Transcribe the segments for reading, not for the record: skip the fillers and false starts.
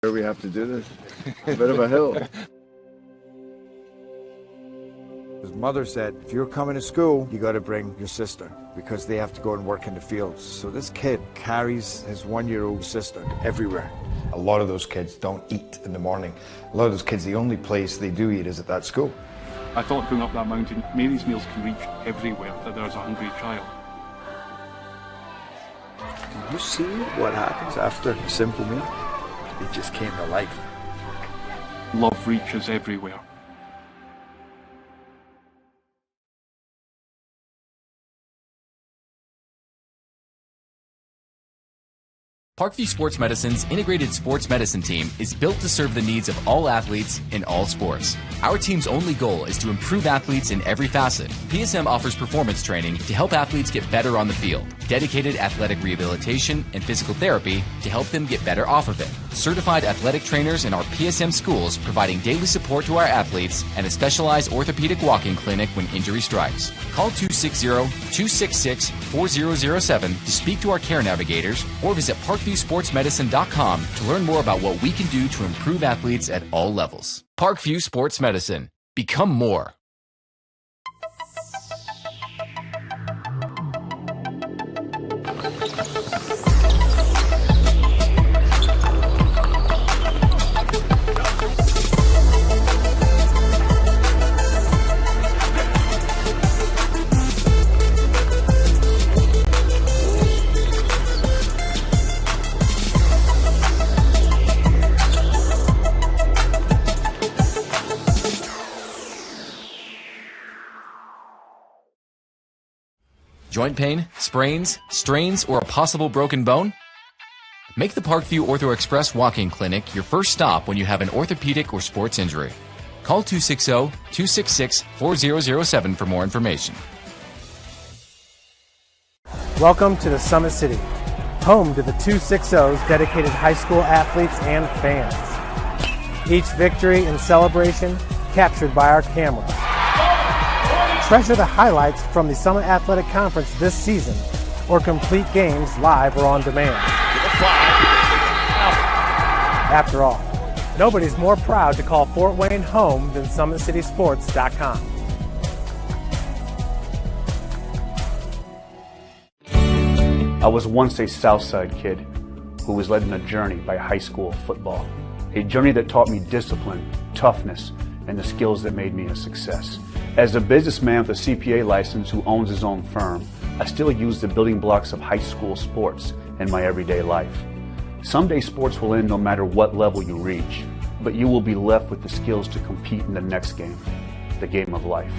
We have to do this. A bit of a hill. His mother said, if you're coming to school, you got to bring your sister because they have to go and work in the fields. So this kid carries his 1-year-old sister everywhere. A lot of those kids don't eat in the morning. A lot of those kids, the only place they do eat is at that school. I thought going up that mountain, Mary's meals can reach everywhere that there's a hungry child. You see what happens after a simple meal? It just came to life. Love reaches everywhere. Parkview Sports Medicine's integrated sports medicine team is built to serve the needs of all athletes in all sports. Our team's only goal is to improve athletes in every facet. PSM offers performance training to help athletes get better on the field, dedicated athletic rehabilitation and physical therapy to help them get better off of it, certified athletic trainers in our PSM schools providing daily support to our athletes, and a specialized orthopedic walk-in clinic when injury strikes. Call 260-266-4007 to speak to our care navigators or visit ParkviewSportsMedicine.com to learn more about what we can do to improve athletes at all levels. Parkview Sports Medicine. Become more. Joint pain, sprains, strains, or a possible broken bone? Make the Parkview Ortho Express walk-in clinic your first stop when you have an orthopedic or sports injury. Call 260-266-4007 for more information. Welcome to the Summit City, home to the 260's dedicated high school athletes and fans. Each victory and celebration captured by our camera. Treasure the highlights from the Summit Athletic Conference this season, or complete games live or on demand. After all, nobody's more proud to call Fort Wayne home than SummitCitySports.com. I was once a Southside kid who was led on a journey by high school football. A journey that taught me discipline, toughness, and the skills that made me a success. As a businessman with a CPA license who owns his own firm, I still use the building blocks of high school sports in my everyday life. Someday sports will end no matter what level you reach, but you will be left with the skills to compete in the next game, the game of life.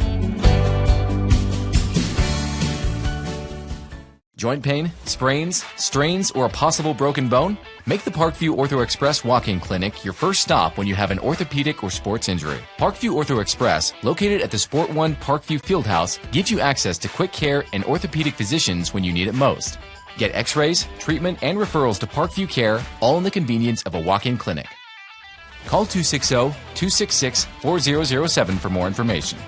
Joint pain, sprains, strains, or a possible broken bone? Make the Parkview Ortho Express walk-in clinic your first stop when you have an orthopedic or sports injury. Parkview Ortho Express, located at the Sport One Parkview Fieldhouse, gives you access to quick care and orthopedic physicians when you need it most. Get x-rays, treatment, and referrals to Parkview Care, all in the convenience of a walk-in clinic. Call 260-266-4007 for more information.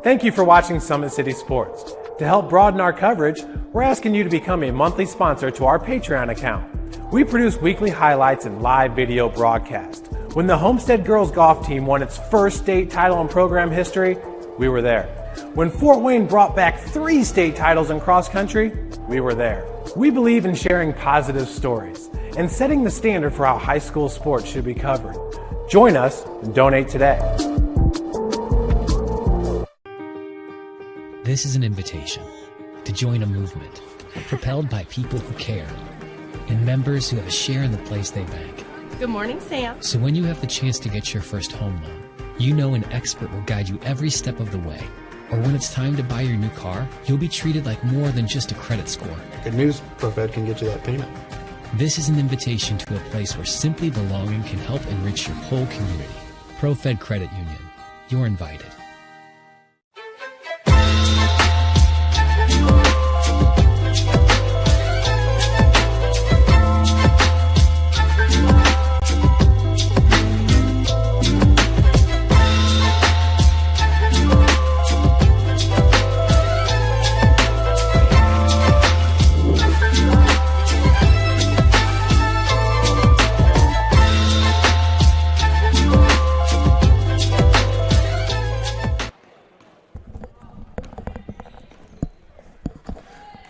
Thank you for watching Summit City Sports. To help broaden our coverage, we're asking you to become a monthly sponsor to our Patreon account. We produce weekly highlights and live video broadcasts. When the Homestead Girls Golf Team won its first state title in program history, we were there. When Fort Wayne brought back 3 state titles in cross country, we were there. We believe in sharing positive stories and setting the standard for how high school sports should be covered. Join us and donate today. This is an invitation to join a movement propelled by people who care and members who have a share in the place they bank. Good morning, Sam. So when you have the chance to get your first home loan, you know an expert will guide you every step of the way. Or when it's time to buy your new car, you'll be treated like more than just a credit score. Good news, ProFed can get you that payment. This is an invitation to a place where simply belonging can help enrich your whole community. ProFed Credit Union. You're invited.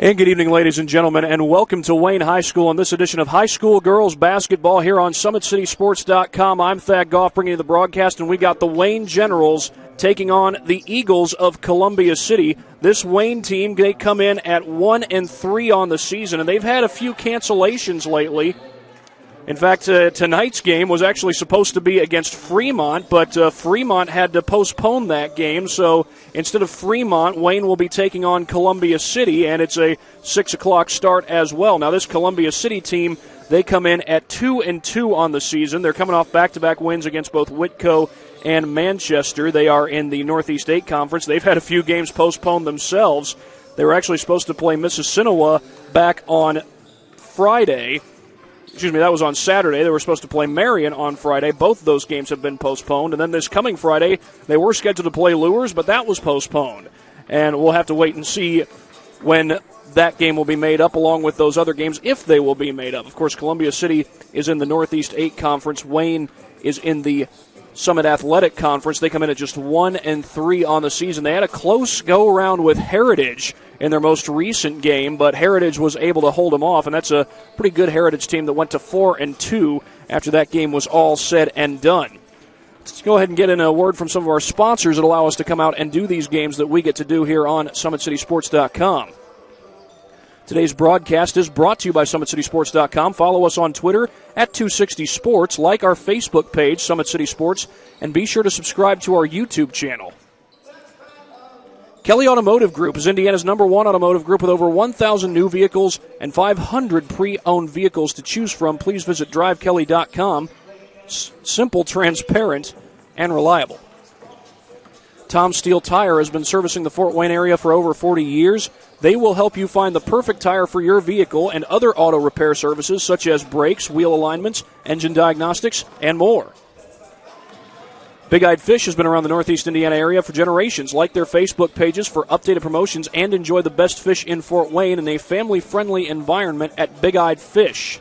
And good evening, ladies and gentlemen, and welcome to Wayne High School on this edition of High School Girls Basketball here on SummitCitySports.com. I'm Thad Goff bringing you the broadcast, and we got the Wayne Generals taking on the Eagles of Columbia City. This Wayne team, they come in at 1-3 on the season, and they've had a few cancellations lately. In fact, tonight's game was actually supposed to be against Fremont, but Fremont had to postpone that game. So instead of Fremont, Wayne will be taking on Columbia City, and it's a 6 o'clock start as well. Now, this Columbia City team, they come in at 2-2 on the season. They're coming off back-to-back wins against both Whitco and Manchester. They are in the Northeast 8 Conference. They've had a few games postponed themselves. They were actually supposed to play Mississinawa back on Friday. Excuse me, that was on Saturday. They were supposed to play Marion on Friday. Both of those games have been postponed. And then this coming Friday, they were scheduled to play Lures, but that was postponed. And we'll have to wait and see when that game will be made up, along with those other games, if they will be made up. Of course, Columbia City is in the Northeast 8 Conference. Wayne is in the Summit Athletic Conference. They come in at just 1-3 on the season. They had a close go-around with Heritage in their most recent game, but Heritage was able to hold them off, and that's a pretty good Heritage team that went to 4-2 after that game was all said and done. Let's go ahead and get in a word from some of our sponsors that allow us to come out and do these games that we get to do here on SummitCitySports.com. Today's broadcast is brought to you by SummitCitySports.com. Follow us on Twitter at 260sports, like our Facebook page, Summit City Sports, and be sure to subscribe to our YouTube channel. Kelly Automotive Group is Indiana's #1 automotive group with over 1,000 new vehicles and 500 pre-owned vehicles to choose from. Please visit drivekelly.com. Simple, transparent, and reliable. Tom Steel Tire has been servicing the Fort Wayne area for over 40 years. They will help you find the perfect tire for your vehicle and other auto repair services such as brakes, wheel alignments, engine diagnostics, and more. Big Eyed Fish has been around the Northeast Indiana area for generations. Like their Facebook pages for updated promotions and enjoy the best fish in Fort Wayne in a family-friendly environment at Big Eyed Fish.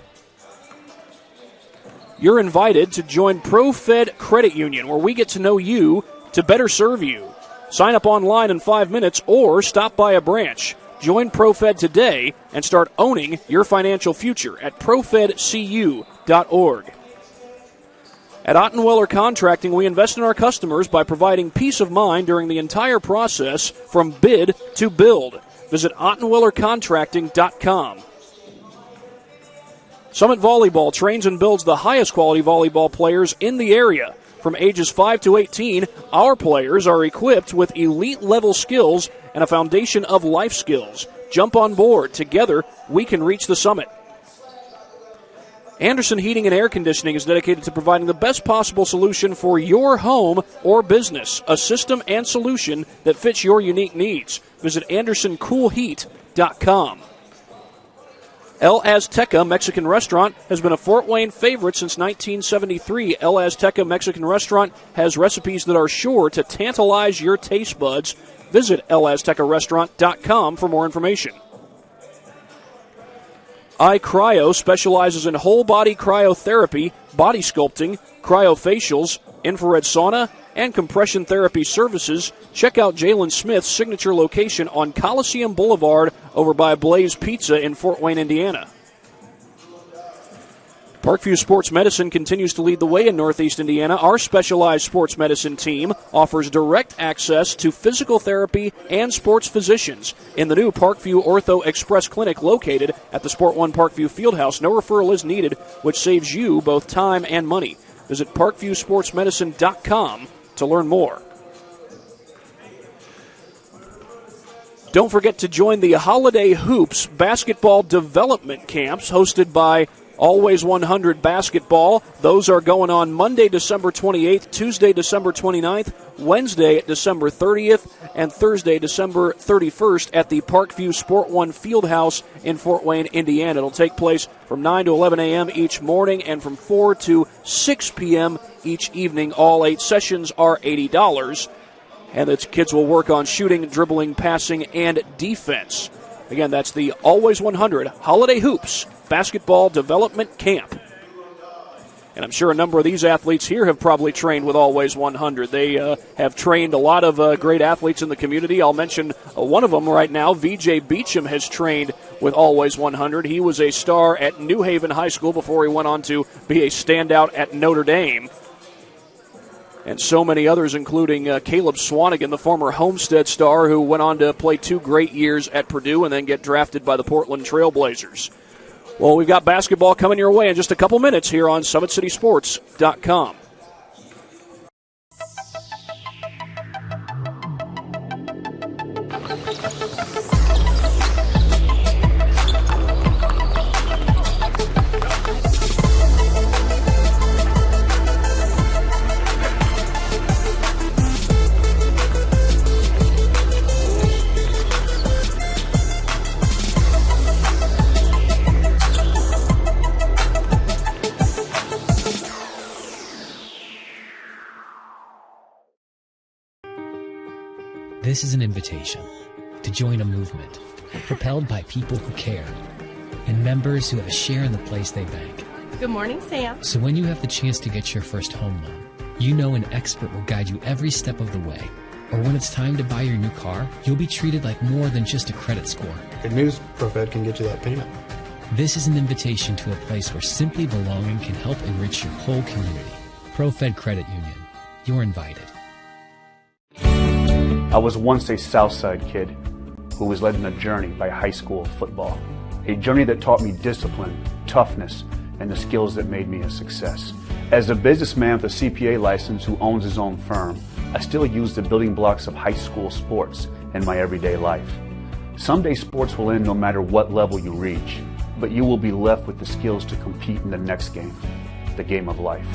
You're invited to join ProFed Credit Union, where we get to know you to better serve you. Sign up online in 5 minutes or stop by a branch. Join ProFed today and start owning your financial future at profedcu.org. At Ottenweller Contracting, we invest in our customers by providing peace of mind during the entire process from bid to build. Visit OttenwellerContracting.com. Summit Volleyball trains and builds the highest quality volleyball players in the area. From ages 5 to 18, our players are equipped with elite-level skills and a foundation of life skills. Jump on board. Together, we can reach the summit. Anderson Heating and Air Conditioning is dedicated to providing the best possible solution for your home or business, a system and solution that fits your unique needs. Visit AndersonCoolHeat.com. El Azteca Mexican Restaurant has been a Fort Wayne favorite since 1973. El Azteca Mexican Restaurant has recipes that are sure to tantalize your taste buds. Visit elaztecarestaurant.com for more information. iCryo specializes in whole-body cryotherapy, body sculpting, cryofacials, infrared sauna, and compression therapy services. Check out Jalen Smith's signature location on Coliseum Boulevard over by Blaze Pizza in Fort Wayne, Indiana. Parkview Sports Medicine continues to lead the way in Northeast Indiana. Our specialized sports medicine team offers direct access to physical therapy and sports physicians in the new Parkview Ortho Express Clinic located at the Sport One Parkview Fieldhouse. No referral is needed, which saves you both time and money. Visit ParkviewSportsMedicine.com to learn more. Don't forget to join the Holiday Hoops basketball development camps hosted by Always 100 Basketball. Those are going on Monday, December 28th, Tuesday, December 29th, Wednesday, December 30th, and Thursday, December 31st at the Parkview Sport One Fieldhouse in Fort Wayne, Indiana. It'll take place from 9 to 11 a.m. each morning and from 4 to 6 p.m. each evening. All 8 sessions are $80, and the kids will work on shooting, dribbling, passing, and defense. Again, that's the Always 100 Holiday Hoops Basketball Development Camp. And I'm sure a number of these athletes here have probably trained with Always 100. They have trained a lot of great athletes in the community. I'll mention one of them right now. VJ Beecham has trained with Always 100. He was a star at New Haven High School before he went on to be a standout at Notre Dame. And so many others, including Caleb Swanigan, the former Homestead star, who went on to play 2 great years at Purdue and then get drafted by the Portland Trailblazers. Well, we've got basketball coming your way in just a couple minutes here on SummitCitySports.com. This is an invitation to join a movement propelled by people who care and members who have a share in the place they bank. Good morning, Sam. So when you have the chance to get your first home loan, you know an expert will guide you every step of the way. Or when it's time to buy your new car, you'll be treated like more than just a credit score. Good news, ProFed can get you that payment. This is an invitation to a place where simply belonging can help enrich your whole community. ProFed Credit Union. You're invited. I was once a Southside kid who was led on a journey by high school football. A journey that taught me discipline, toughness, and the skills that made me a success. As a businessman with a CPA license who owns his own firm, I still use the building blocks of high school sports in my everyday life. Someday sports will end no matter what level you reach, but you will be left with the skills to compete in the next game, the game of life.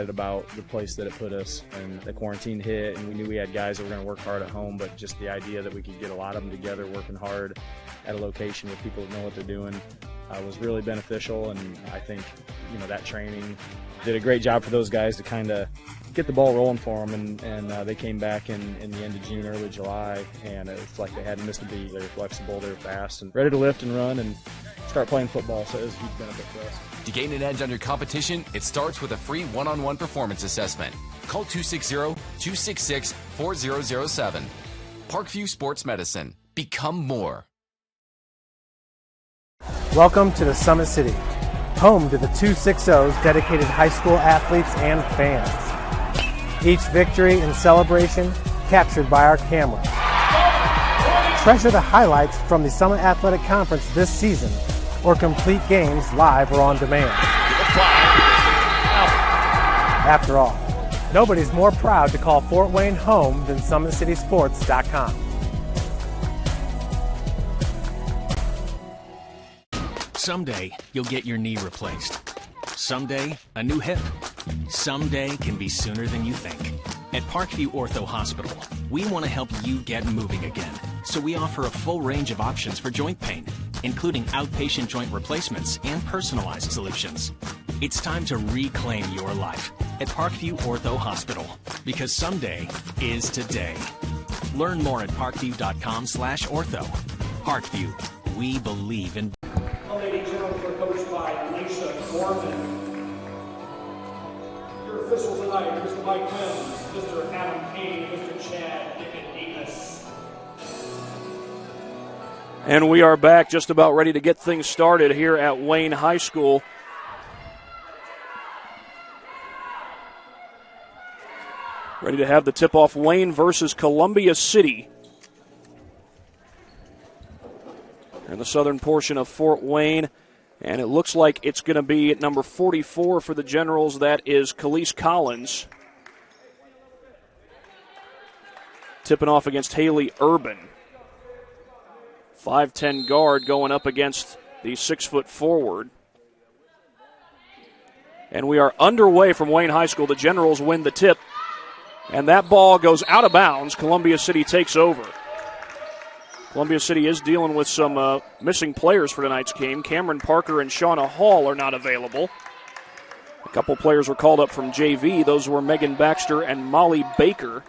About the place that it put us, and the quarantine hit, and we knew we had guys that were going to work hard at home, but just the idea that we could get a lot of them together working hard at a location with people that know what they're doing was really beneficial. And I think that training did a great job for those guys to kind of get the ball rolling for them, and they came back in the end of June, early July, and it's like they hadn't missed a beat. They were flexible, they were fast, and ready to lift and run and start playing football, so it was a huge benefit for us. To gain an edge on your competition, it starts with a free one-on-one performance assessment. Call 260-266-4007. Parkview Sports Medicine. Become more. Welcome to the Summit City, home to the 260's dedicated high school athletes and fans. Each victory and celebration captured by our camera. Treasure the highlights from the Summit Athletic Conference this season, or complete games live or on demand. After all, nobody's more proud to call Fort Wayne home than SummitCitySports.com. Someday, you'll get your knee replaced. Someday, a new hip. Someday can be sooner than you think. At Parkview Ortho Hospital, we want to help you get moving again. So we offer a full range of options for joint pain, including outpatient joint replacements and personalized solutions. It's time to reclaim your life at Parkview Ortho Hospital, because someday is today. Learn more at parkview.com/ortho. Parkview, we believe in. The Lady Generals are coached by Lisa Gorman. Your officials tonight, Mr. Mike Mims, Mr. Adam Kane, Mr. Chad Nicodemus. And we are back, just about ready to get things started here at Wayne High School. Ready to have the tip-off, Wayne versus Columbia City. In the southern portion of Fort Wayne. And it looks like it's going to be at number 44 for the Generals. That is Khalees Collins. Tipping off against Haley Urban. 5'10" guard going up against the 6-foot forward. And we are underway from Wayne High School. The Generals win the tip. And that ball goes out of bounds. Columbia City takes over. Columbia City is dealing with some missing players for tonight's game. Cameron Parker and Shauna Hall are not available. A couple players were called up from JV. Those were Megan Baxter and Molly Baker.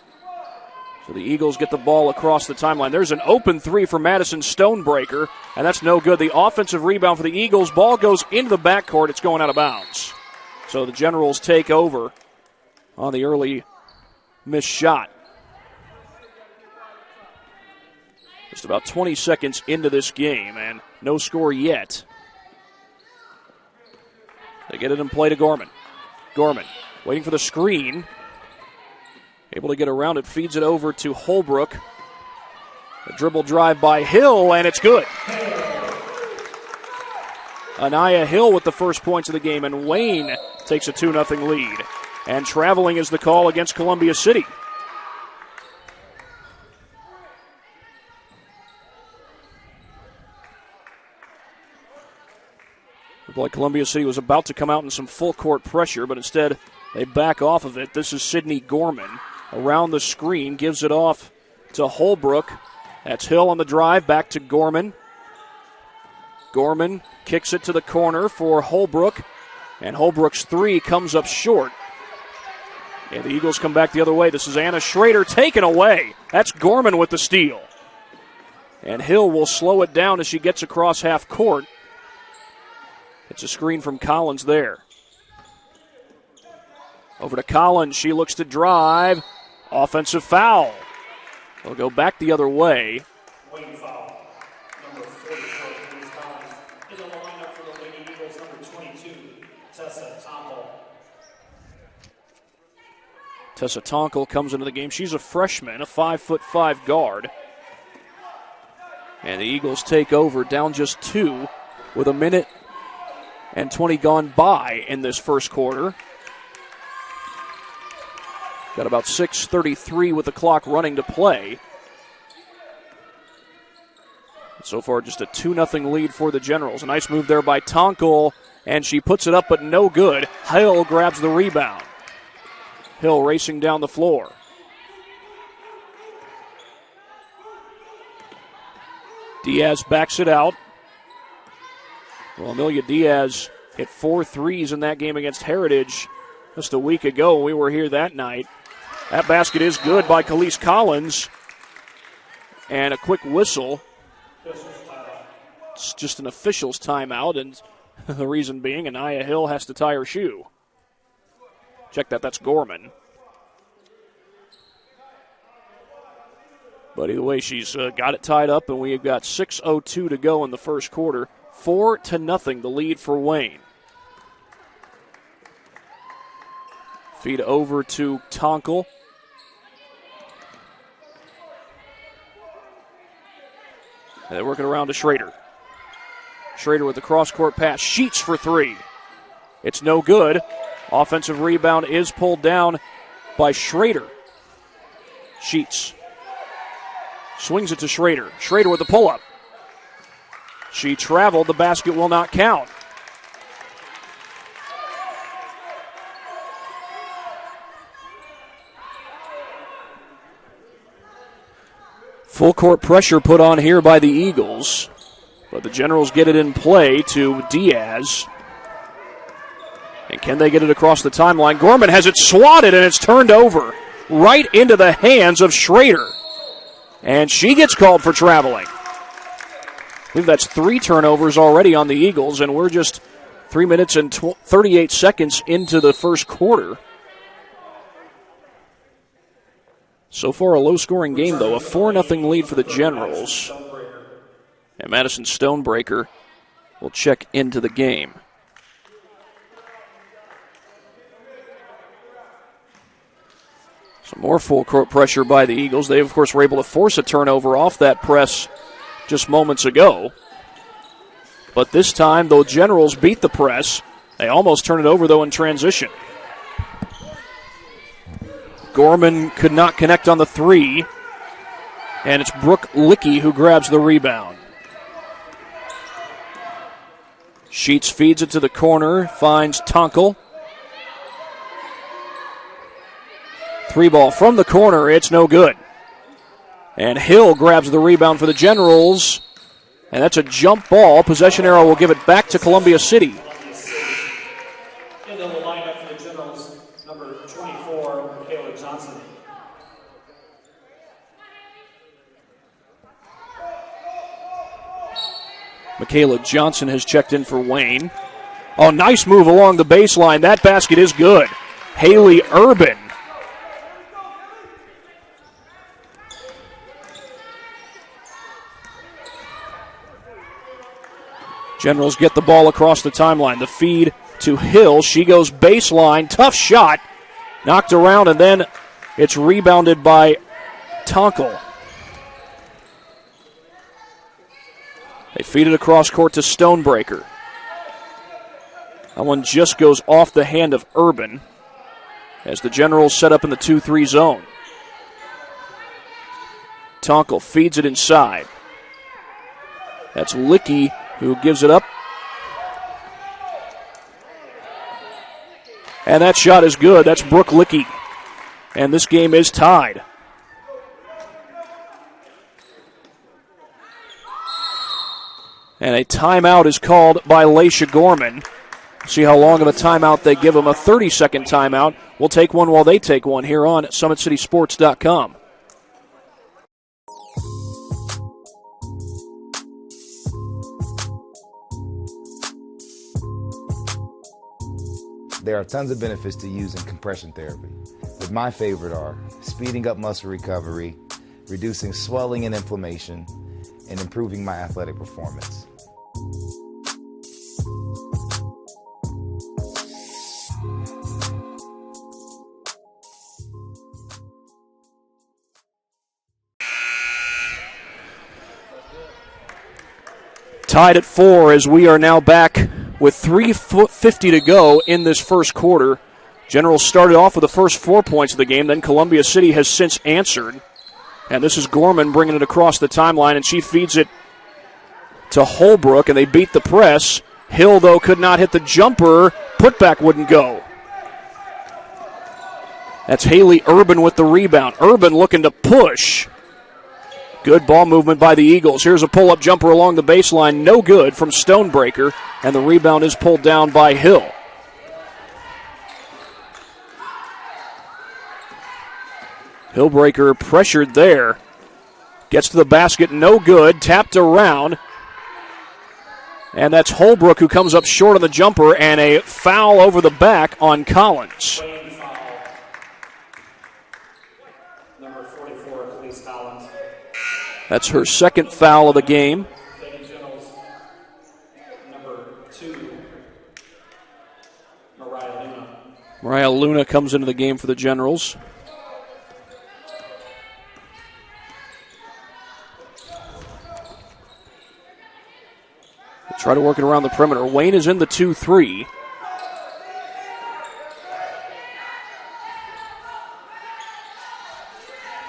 So the Eagles get the ball across the timeline. There's an open three for Madison Stonebreaker, and that's no good. The offensive rebound for the Eagles. Ball goes into the backcourt. It's going out of bounds. So the Generals take over on the early missed shot. Just about 20 seconds into this game, and no score yet. They get it in play to Gorman. Gorman waiting for the screen. Able to get around it, feeds it over to Holbrook. A dribble drive by Hill, and it's good. Anaya Hill with the first points of the game, and Wayne takes a 2-0 lead. And traveling is the call against Columbia City. Looked like Columbia City was about to come out in some full court pressure, but instead they back off of it. This is Sydney Gorman around the screen, gives it off to Holbrook. That's Hill on the drive, back to Gorman. Gorman kicks it to the corner for Holbrook, and Holbrook's three comes up short. And the Eagles come back the other way. This is Anna Schrader taken away. That's Gorman with the steal. And Hill will slow it down as she gets across half court. It's a screen from Collins there. Over to Collins. She looks to drive. Offensive foul. They'll go back the other way. Wayne foul. Number 44, Khalees Collins. In the lineup for the Lady Eagles, number 22, Tessa Tonkel. Tessa Tonkel comes into the game. She's a freshman, a 5'5" guard. And the Eagles take over, down just 2 with a minute and 20 gone by in this first quarter. Got about 6:33 with the clock running to play. So far, just a 2-0 lead for the Generals. A nice move there by Tonkel, and she puts it up, but no good. Hill grabs the rebound. Hill racing down the floor. Diaz backs it out. Well, Amelia Diaz hit 4 threes in that game against Heritage just a week ago. We were here that night. That basket is good by Khalees Collins. And a quick whistle. It's just an official's timeout, and the reason being Anaya Hill has to tie her shoe. Check that, that's Gorman. But either way, she's got it tied up, and we've got 6:02 to go in the first quarter. 4-0 the lead for Wayne. Feed over to Tonkel. And they work it around to Schrader. Schrader with the cross-court pass. Sheets for three. It's no good. Offensive rebound is pulled down by Schrader. Sheets swings it to Schrader. Schrader with the pull-up. She traveled. The basket will not count. Full court pressure put on here by the Eagles. But the Generals get it in play to Diaz. And can they get it across the timeline? Gorman has it swatted, and it's turned over right into the hands of Schrader. And she gets called for traveling. I believe that's 3 turnovers already on the Eagles, and we're just 3 minutes and 38 seconds into the first quarter. So far, a low-scoring game, though. A 4-0 lead for the Generals. And Madison Stonebreaker will check into the game. Some more full-court pressure by the Eagles. They, of course, were able to force a turnover off that press just moments ago. But this time, the Generals beat the press. They almost turn it over, though, in transition. Gorman could not connect on the 3. And it's Brooke Lickey who grabs the rebound. Sheets feeds it to the corner, finds Tonkel. 3 ball from the corner, it's no good. And Hill grabs the rebound for the Generals. And that's a jump ball. Possession arrow will give it back to Columbia City. Into the lineup for the Generals, number 24, Michaela Johnson. Michaela Johnson has checked in for Wayne. Oh, nice move along the baseline. That basket is good. Haley Urban. Generals get the ball across the timeline. The feed to Hill. She goes baseline. Tough shot. Knocked around, and then it's rebounded by Tonkel. They feed it across court to Stonebreaker. That one just goes off the hand of Urban as the Generals set up in the 2-3 zone. Tonkel feeds it inside. That's Lickey who gives it up. And that shot is good. That's Brooke Lickey. And this game is tied. And a timeout is called by Laisha Gorman. See how long of a timeout they give them. A 30-second timeout. We'll take one while they take one here on SummitCitySports.com. There are tons of benefits to using compression therapy, but my favorite are speeding up muscle recovery, reducing swelling and inflammation, and improving my athletic performance. Tied at 4 as we are now back with 3:50 to go in this first quarter. Generals started off with the first 4 points of the game, then Columbia City has since answered. And this is Gorman bringing it across the timeline, and she feeds it to Holbrook, and they beat the press. Hill, though, could not hit the jumper. Putback wouldn't go. That's Haley Urban with the rebound. Urban looking to push. Good ball movement by the Eagles. Here's a pull-up jumper along the baseline. No good from Stonebreaker, and the rebound is pulled down by Hill. Hillbreaker pressured there. Gets to the basket, no good. Tapped around. And that's Holbrook who comes up short on the jumper, and a foul over the back on Collins. Number 44, Elise Collins. That's her second foul of the game. Number 2, Mariah Luna. Mariah Luna comes into the game for the Generals. Try to work it around the perimeter. Wayne is in the 2-3.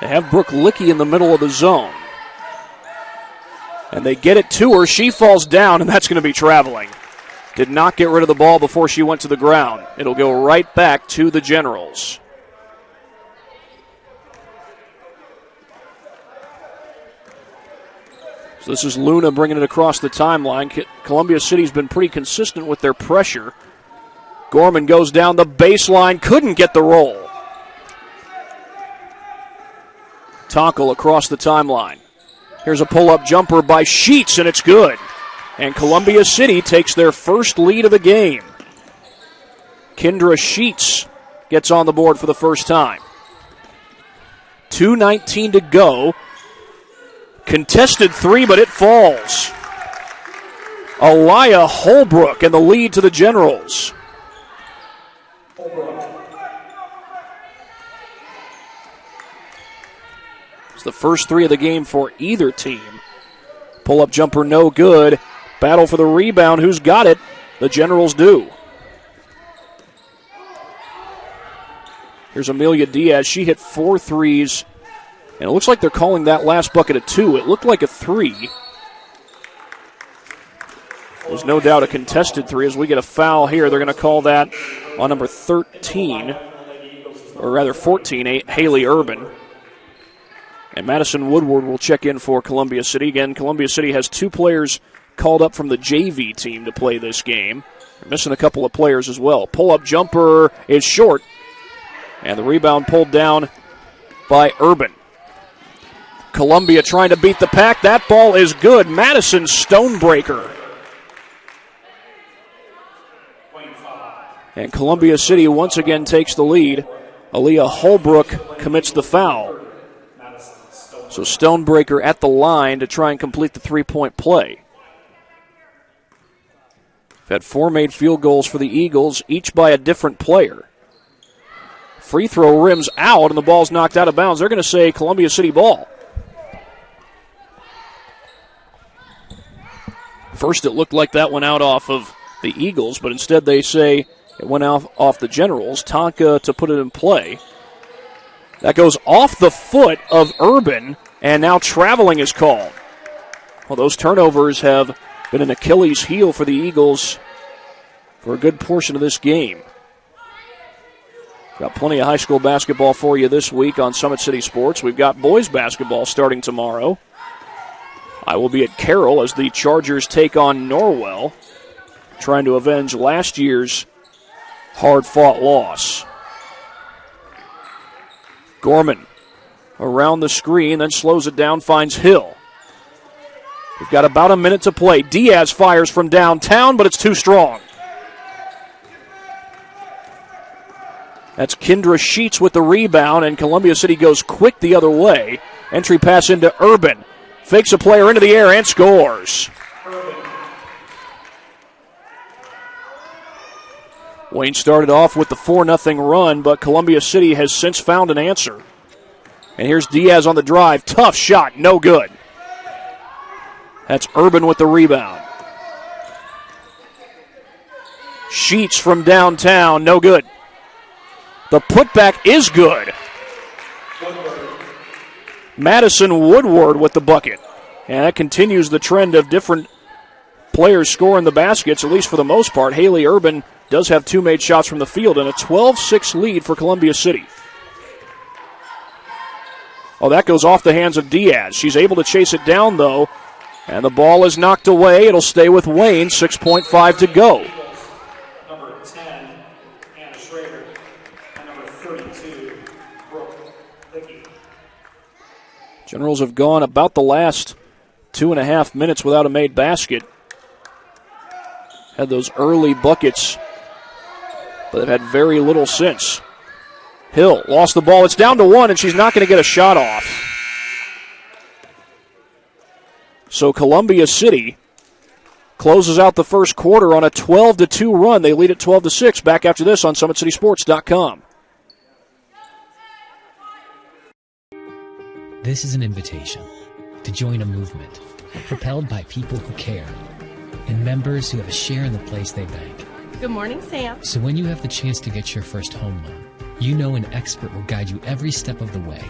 They have Brooke Lickey in the middle of the zone. And they get it to her. She falls down, and that's going to be traveling. Did not get rid of the ball before she went to the ground. It'll go right back to the Generals. So this is Luna bringing it across the timeline. Columbia City's been pretty consistent with their pressure. Gorman goes down the baseline, couldn't get the roll. Tonkel across the timeline. Here's a pull-up jumper by Sheets, and it's good. And Columbia City takes their first lead of the game. Kendra Sheets gets on the board for the first time. 2:19 to go. Contested three, but it falls. Aliyah Holbrook and the lead to the Generals. It's the first three of the game for either team. Pull-up jumper, no good. Battle for the rebound. Who's got it? The Generals do. Here's Amelia Diaz. She hit 4 threes. And it looks like they're calling that last bucket a 2. It looked like a 3. There's no doubt a contested 3. As we get a foul here, they're going to call that on number 13, or rather 14, Haley Urban. And Madison Woodward will check in for Columbia City. Again, Columbia City has 2 players called up from the JV team to play this game. They're missing a couple of players as well. Pull-up jumper is short. And the rebound pulled down by Urban. Columbia trying to beat the pack. That ball is good. Madison Stonebreaker. And Columbia City once again takes the lead. Aliyah Holbrook commits the foul. So Stonebreaker at the line to try and complete the 3-point play. We've had 4 made field goals for the Eagles, each by a different player. Free throw rims out and the ball's knocked out of bounds. They're going to say Columbia City ball. First, it looked like that went out off of the Eagles, but instead they say it went off the Generals. Tonka to put it in play. That goes off the foot of Urban, and now traveling is called. Well, those turnovers have been an Achilles heel for the Eagles for a good portion of this game. Got plenty of high school basketball for you this week on Summit City Sports. We've got boys basketball starting tomorrow. I will be at Carroll as the Chargers take on Norwell, trying to avenge last year's hard-fought loss. Gorman around the screen, then slows it down, finds Hill. We've got about a minute to play. Diaz fires from downtown, but it's too strong. That's Kendra Sheets with the rebound, and Columbia City goes quick the other way. Entry pass into Urban. Fakes a player into the air and scores. Wayne started off with the 4-0 run, but Columbia City has since found an answer. And here's Diaz on the drive. Tough shot, no good. That's Urban with the rebound. Sheets from downtown, no good. The putback is good. Madison Woodward with the bucket. And that continues the trend of different players scoring the baskets, at least for the most part. Haley Urban does have 2 made shots from the field and a 12-6 lead for Columbia City. Oh, that goes off the hands of Diaz. She's able to chase it down, though, and the ball is knocked away. It'll stay with Wayne, 6.5 to go. Number 10, Anna Schrader, and number 32, Brooke Lickey. Generals have gone about the last 2.5 minutes without a made basket. Had those early buckets, but they've had very little since. Hill lost the ball. It's down to 1, and she's not going to get a shot off. So Columbia City closes out the first quarter on a 12-2 run. They lead at 12-6. Back after this on SummitCitySports.com. This is an invitation to join a movement propelled by people who care. and members who have a share in the place they bank. Good morning, Sam. So when you have the chance to get your first home loan, you know an expert will guide you every step of the way.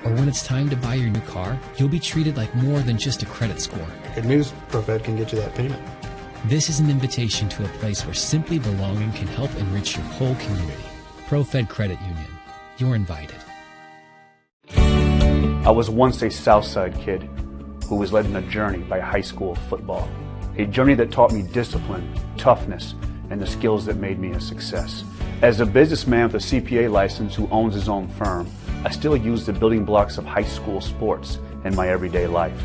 Or when it's time to buy your new car, you'll be treated like more than just a credit score. Good news, ProFed can get you that payment. This is an invitation to a place where simply belonging can help enrich your whole community. ProFed Credit Union. You're invited. I was once a Southside kid who was led on a journey by high school football. A journey that taught me discipline, toughness, and the skills that made me a success. As a businessman with a CPA license who owns his own firm, I still use the building blocks of high school sports in my everyday life.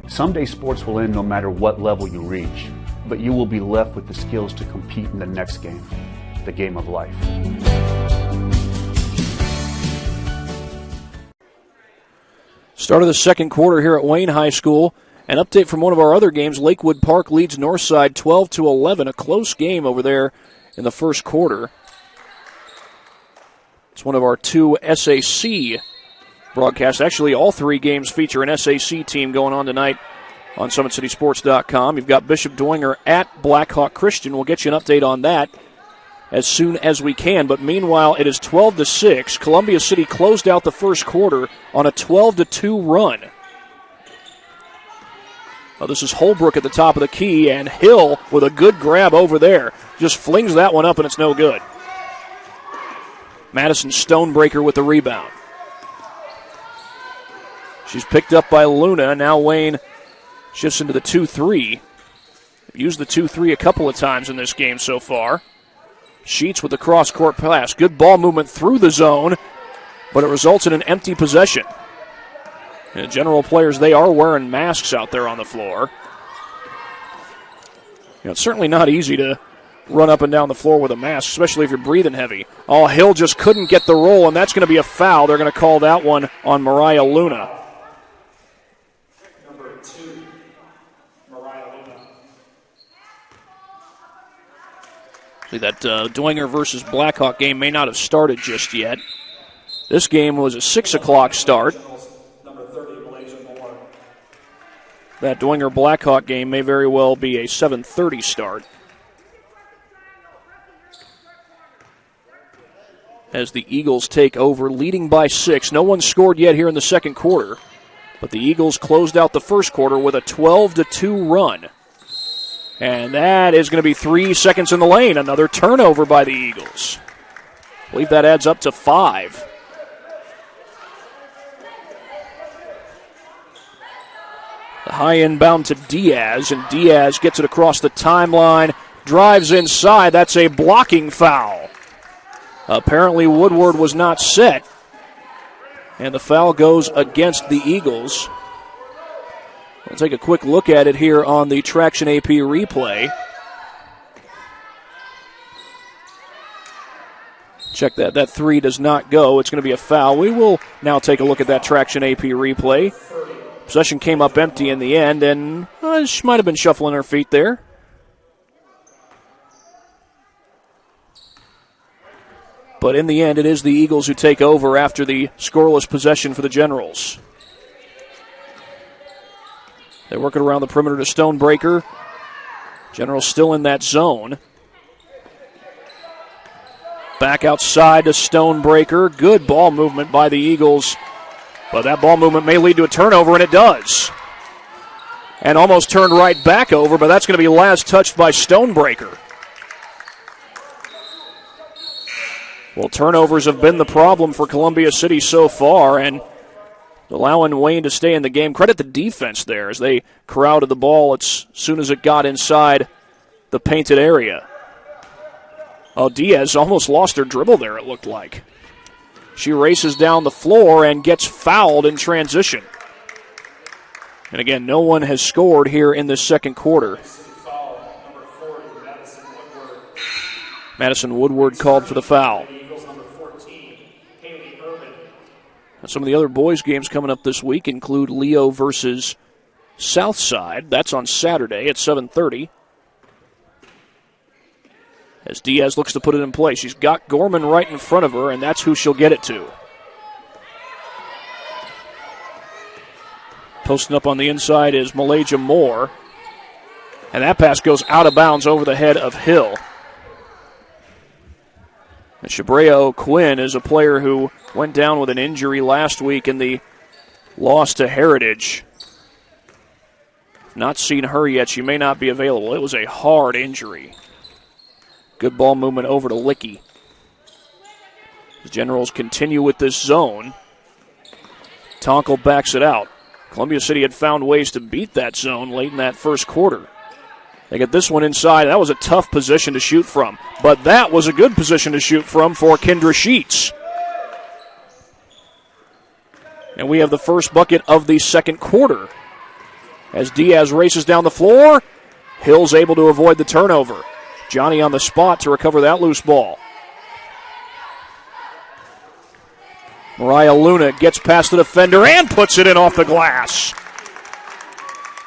Someday sports will end no matter what level you reach, but you will be left with the skills to compete in the next game, the game of life. Start of the second quarter here at Wayne High School. An update from one of our other games. Lakewood Park leads Northside 12-11. A close game over there in the first quarter. It's one of our two SAC broadcasts. Actually, all three games feature an SAC team going on tonight on SummitCitySports.com. You've got Bishop Dwenger at Blackhawk Christian. We'll get you an update on that as soon as we can. But meanwhile, it is 12-6. Columbia City closed out the first quarter on a 12-2 run. Oh, this is Holbrook at the top of the key, and Hill with a good grab over there. Just flings that one up, and it's no good. Madison Stonebreaker with the rebound. She's picked up by Luna. Now Wayne shifts into the 2-3. Used the 2-3 a couple of times in this game so far. Sheets with the cross-court pass. Good ball movement through the zone, but it results in an empty possession. And the general players, they are wearing masks out there on the floor. It's certainly not easy to run up and down the floor with a mask, especially if you're breathing heavy. Oh, Hill just couldn't get the roll, and that's going to be a foul. They're going to call that one on Mariah Luna. Number 2, Mariah Luna. See, that Dwenger versus Blackhawk game may not have started just yet. This game was a 6 o'clock start. That Dwenger Blackhawk game may very well be a 7:30 start. As the Eagles take over, leading by 6. No one scored yet here in the second quarter, but the Eagles closed out the first quarter with a 12-2 run. And that is going to be 3 seconds in the lane. Another turnover by the Eagles. I believe that adds up to 5. The high inbound to Diaz, and Diaz gets it across the timeline, drives inside. That's a blocking foul. Apparently Woodward was not set, and the foul goes against the Eagles. We'll take a quick look at it here on the Traction AP replay. Check that. That 3 does not go. It's going to be a foul. We will now take a look at that Traction AP replay. Possession came up empty in the end, and she might have been shuffling her feet there. But in the end, it is the Eagles who take over after the scoreless possession for the Generals. They work it around the perimeter to Stonebreaker. Generals still in that zone. Back outside to Stonebreaker. Good ball movement by the Eagles. But that ball movement may lead to a turnover, and it does. And almost turned right back over, but that's going to be last touched by Stonebreaker. Well, turnovers have been the problem for Columbia City so far, and allowing Wayne to stay in the game. Credit the defense there as they crowded the ball as soon as it got inside the painted area. Oh, Diaz almost lost her dribble there, it looked like. She races down the floor and gets fouled in transition. And again, no one has scored here in this second quarter. Madison Woodward called for the foul. Some of the other boys' games coming up this week include Leo versus Southside. That's on Saturday at 7:30. As Diaz looks to put it in play. She's got Gorman right in front of her, and that's who she'll get it to. Posting up on the inside is Malaysia Moore. And that pass goes out of bounds over the head of Hill. And Shabrea Quinn is a player who went down with an injury last week in the loss to Heritage. Not seen her yet. She may not be available. It was a hard injury. Good ball movement over to Licky. The Generals continue with this zone. Tonkel backs it out. Columbia City had found ways to beat that zone late in that first quarter. They get this one inside. That was a tough position to shoot from, but that was a good position to shoot from for Kendra Sheets. And we have the first bucket of the second quarter. As Diaz races down the floor, Hill's able to avoid the turnover. Johnny on the spot to recover that loose ball. Mariah Luna gets past the defender and puts it in off the glass.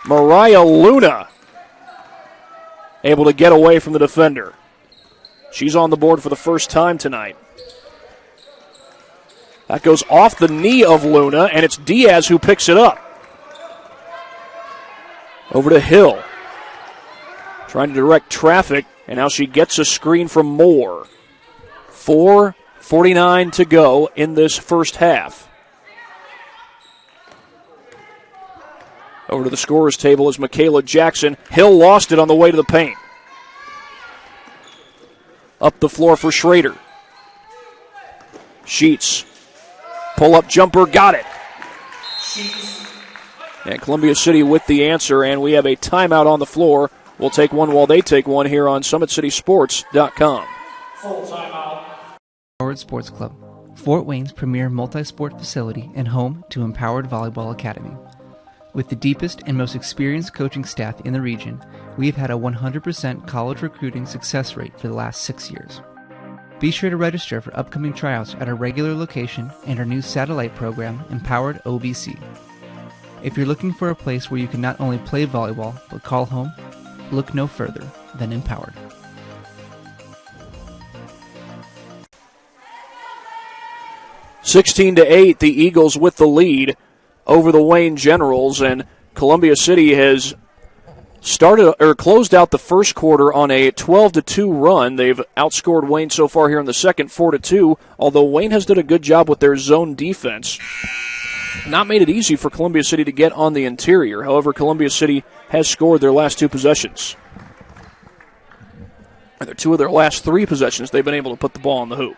Mariah Luna able to get away from the defender. She's on the board for the first time tonight. That goes off the knee of Luna, and it's Diaz who picks it up. Over to Hill. Trying to direct traffic, and now she gets a screen from Moore. 4:49 to go in this first half. Over to the scorer's table is Michaela Jackson. Hill lost it on the way to the paint. Up the floor for Schrader. Sheets. Pull-up jumper, got it. And Columbia City with the answer, and we have a timeout on the floor. We'll take one while they take one here on SummitCitySports.com. Full timeout. Empowered Sports Club, Fort Wayne's premier multi-sport facility and home to Empowered Volleyball Academy. With the deepest and most experienced coaching staff in the region, we've had a 100% college recruiting success rate for the last 6 years. Be sure to register for upcoming tryouts at our regular location and our new satellite program, Empowered OVC. If you're looking for a place where you can not only play volleyball, but call home, look no further than Empowered. (16-8), the Eagles with the lead over the Wayne Generals, and Columbia City has closed out the first quarter on a 12-2 run. They've outscored Wayne so far here in the second, 4-2, although Wayne has done a good job with their zone defense. Not made it easy for Columbia City to get on the interior. However, Columbia City has scored their last two possessions. And they're two of their last three possessions, they've been able to put the ball in the hoop.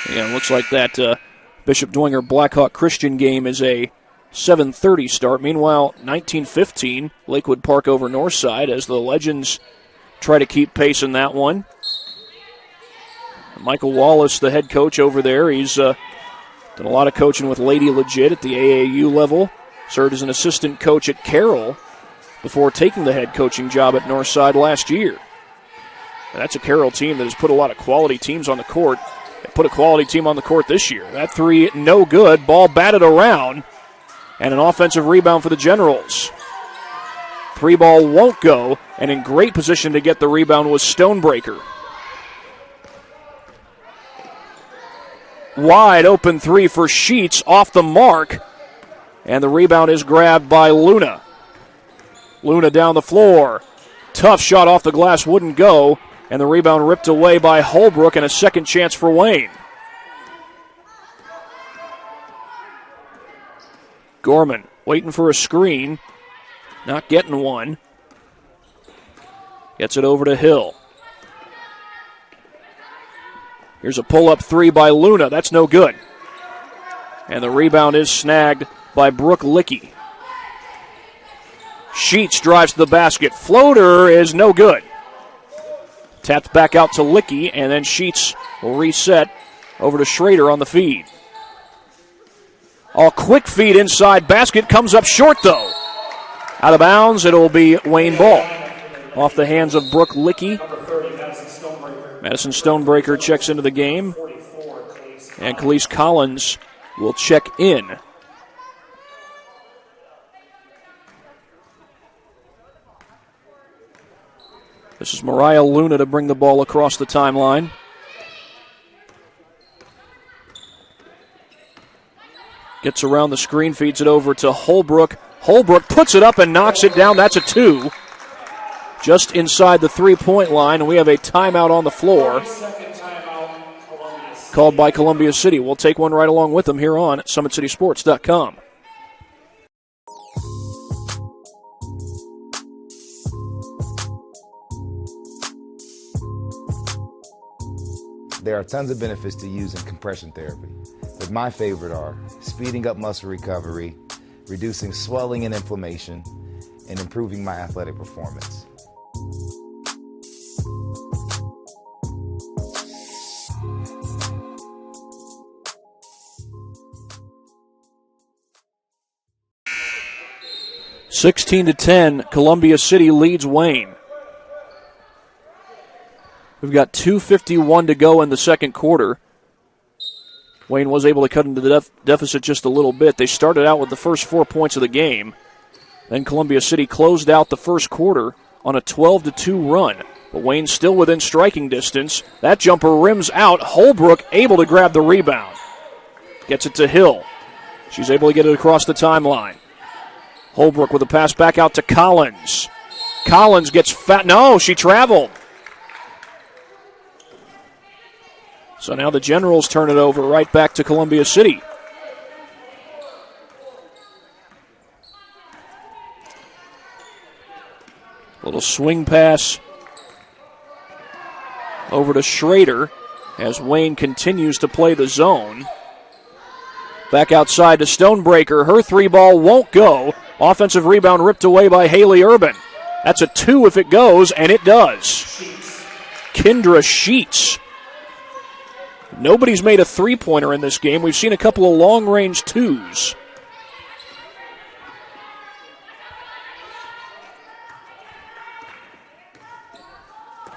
Yeah, it looks like that Bishop Dwenger Blackhawk Christian game is a 7:30 start. Meanwhile, 19:15, Lakewood Park over Northside as the Legends try to keep pace in that one. Michael Wallace, the head coach over there, he's done a lot of coaching with Lady Legit at the AAU level. Served as an assistant coach at Carroll before taking the head coaching job at Northside last year. And that's a Carroll team that has put a lot of quality teams on the court. They put a quality team on the court this year. That three, no good. Ball batted around. And an offensive rebound for the Generals. Three ball won't go. And in great position to get the rebound was Stonebreaker. Wide open three for Sheets off the mark. And the rebound is grabbed by Luna. Luna down the floor. Tough shot off the glass, wouldn't go. And the rebound ripped away by Holbrook, and a second chance for Wayne. Gorman waiting for a screen. Not getting one. Gets it over to Hill. Here's a pull-up three by Luna. That's no good. And the rebound is snagged by Brooke Licky. Sheets drives to the basket. Floater is no good. Tapped back out to Licky, and then Sheets will reset over to Schrader on the feed. All quick feed inside basket, comes up short though. Out of bounds, it'll be Wayne ball. Off the hands of Brooke Licky. Madison Stonebreaker checks into the game. And Khalees Collins will check in. This is Mariah Luna to bring the ball across the timeline. Gets around the screen, feeds it over to Holbrook Holbrook puts it up and knocks it down. That's a 2. Just inside the 3-point line, and we have a timeout on the floor called by Columbia City. We'll take one right along with them here on SummitCitySports.com. There are tons of benefits to using compression therapy, but my favorite are speeding up muscle recovery, reducing swelling and inflammation, and improving my athletic performance. (16-10), Columbia City leads Wayne. We've got 2:51 to go in the second quarter. Wayne was able to cut into the deficit just a little bit. They started out with the first 4 points of the game. Then Columbia City closed out the first quarter on a 12-2 run. But Wayne's still within striking distance. That jumper rims out. Holbrook able to grab the rebound. Gets it to Hill. She's able to get it across the timeline. Holbrook with a pass back out to Collins. Collins gets fat. No, she traveled. So now the Generals turn it over right back to Columbia City. Little swing pass over to Schrader as Wayne continues to play the zone. Back outside to Stonebreaker. Her 3-ball won't go. Offensive rebound ripped away by Haley Urban. That's a 2 if it goes, and it does. Kendra Sheets. Nobody's made a 3-pointer in this game. We've seen a couple of long-range 2s.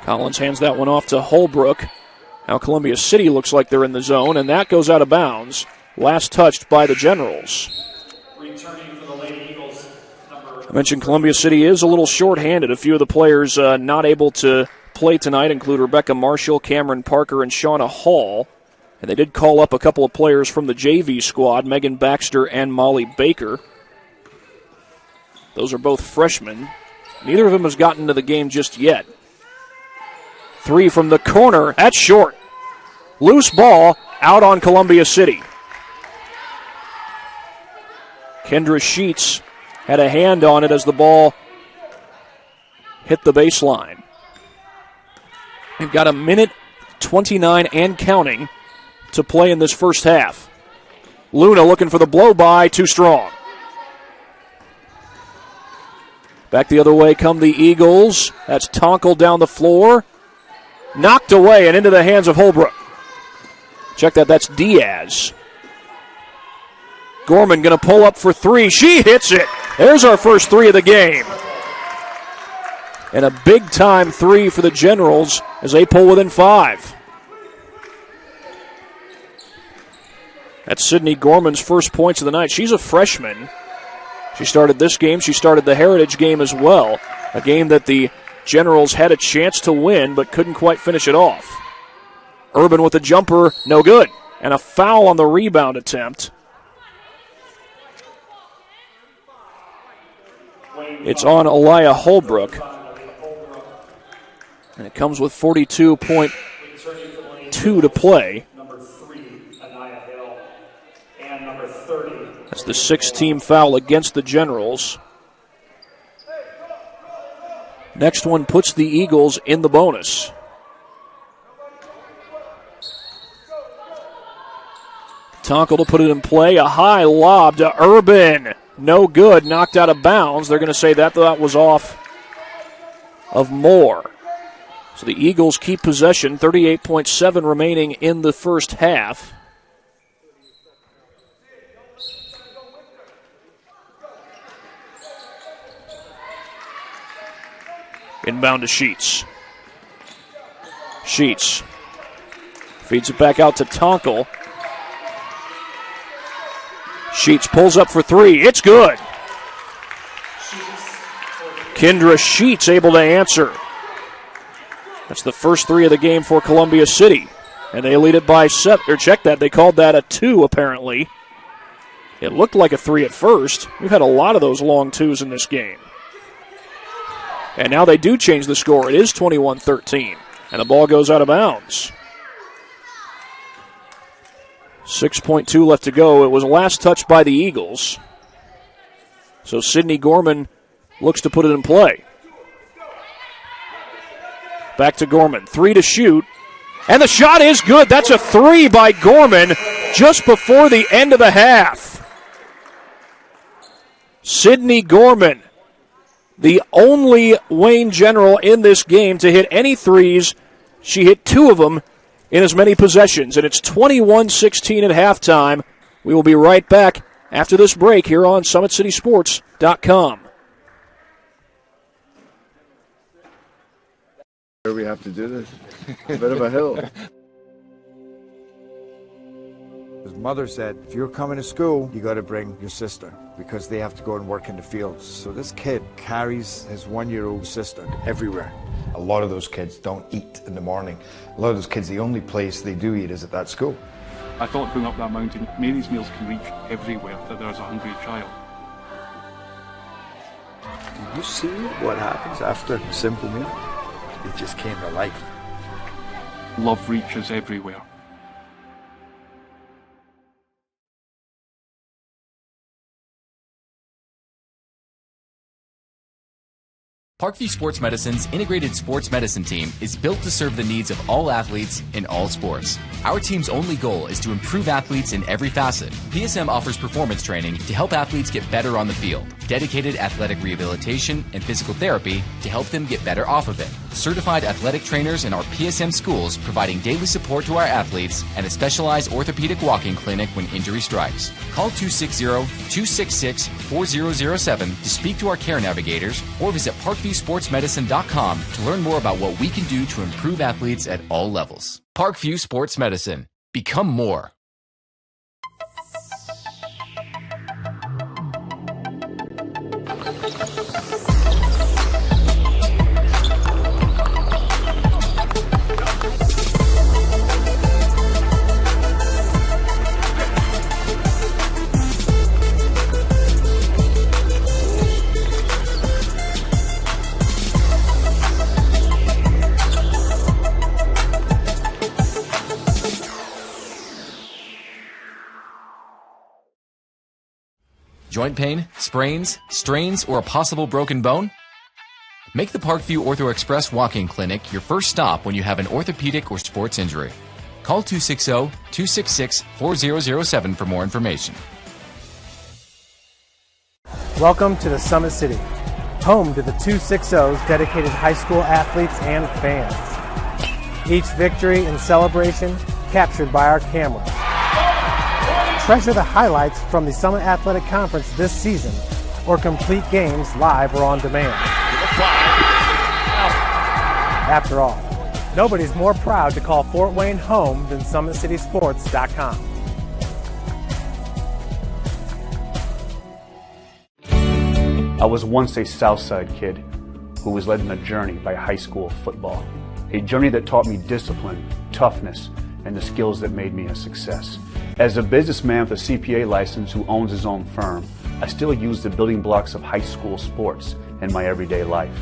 Collins hands that one off to Holbrook. Now Columbia City looks like they're in the zone, and that goes out of bounds. Last touched by the Generals. Returning for the Lady Eagles, I mentioned Columbia City is a little short-handed. A few of the players not able to play tonight include Rebecca Marshall, Cameron Parker, and Shauna Hall. And they did call up a couple of players from the JV squad, Megan Baxter and Molly Baker. Those are both freshmen. Neither of them has gotten to the game just yet. 3 from the corner. That's short. Loose ball out on Columbia City. Kendra Sheets had a hand on it as the ball hit the baseline. They've got 1:29 and counting to play in this first half. Luna looking for the blow-by, too strong. Back the other way come the Eagles. That's Tonkel down the floor. Knocked away and into the hands of Holbrook. Check that, that's Diaz. Gorman going to pull up for 3. She hits it. There's our first 3 of the game. And a big-time 3 for the Generals as they pull within 5. That's Sydney Gorman's first points of the night. She's a freshman. She started this game. She started the Heritage game as well, a game that the Generals had a chance to win but couldn't quite finish it off. Urban with a jumper, no good. And a foul on the rebound attempt. It's on Aliyah Holbrook. And it comes with 42.2 to play. That's the 6th-team foul against the Generals. Next one puts the Eagles in the bonus. Tonkel to put it in play. A high lob to Urban. No good. Knocked out of bounds. They're going to say that was off of Moore. So the Eagles keep possession. 38.7 remaining in the first half. Inbound to Sheets. Sheets feeds it back out to Tonkel. Sheets pulls up for 3. It's good. Kendra Sheets able to answer. That's the first 3 of the game for Columbia City. And they lead it by 7. Or check that, they called that a 2 apparently. It looked like a 3 at first. We've had a lot of those long 2s in this game. And now they do change the score. It is 21-13. And the ball goes out of bounds. 6.2 left to go. It was last touched by the Eagles. So Sydney Gorman looks to put it in play. Back to Gorman. 3 to shoot. And the shot is good. That's a 3 by Gorman just before the end of the half. Sydney Gorman, the only Wayne General in this game to hit any threes. She hit 2 of them in as many possessions, and it's 21-16 at halftime. We will be right back after this break here on SummitCitySports.com. We have to do this. A bit of a hill. His mother said, if you're coming to school, you got to bring your sister because they have to go and work in the fields. So this kid carries his 1-year-old sister everywhere. A lot of those kids don't eat in the morning. A lot of those kids, the only place they do eat is at that school. I thought going up that mountain, Mary's meals can reach everywhere that there's a hungry child. You see what happens after a simple meal? It just came to life. Love reaches everywhere. Parkview Sports Medicine's integrated sports medicine team is built to serve the needs of all athletes in all sports. Our team's only goal is to improve athletes in every facet. PSM offers performance training to help athletes get better on the field, dedicated athletic rehabilitation and physical therapy to help them get better off of it, certified athletic trainers in our PSM schools providing daily support to our athletes, and a specialized orthopedic walk-in clinic when injury strikes. Call 260-266-4007 to speak to our care navigators or visit ParkviewSportsMedicine.com to learn more about what we can do to improve athletes at all levels. Parkview Sports Medicine. Become more. Joint pain, sprains, strains, or a possible broken bone? Make the Parkview Ortho Express walk-in clinic your first stop when you have an orthopedic or sports injury. Call 260-266-4007 for more information. Welcome to the Summit City, home to the 260's dedicated high school athletes and fans. Each victory and celebration captured by our cameras. Treasure the highlights from the Summit Athletic Conference this season, or complete games live or on demand. After all, nobody's more proud to call Fort Wayne home than SummitCitySports.com. I was once a Southside kid who was led on a journey by high school football. A journey that taught me discipline, toughness, and the skills that made me a success. As a businessman with a CPA license who owns his own firm, I still use the building blocks of high school sports in my everyday life.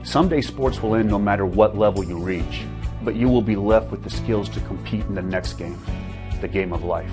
Someday sports will end no matter what level you reach, but you will be left with the skills to compete in the next game, the game of life.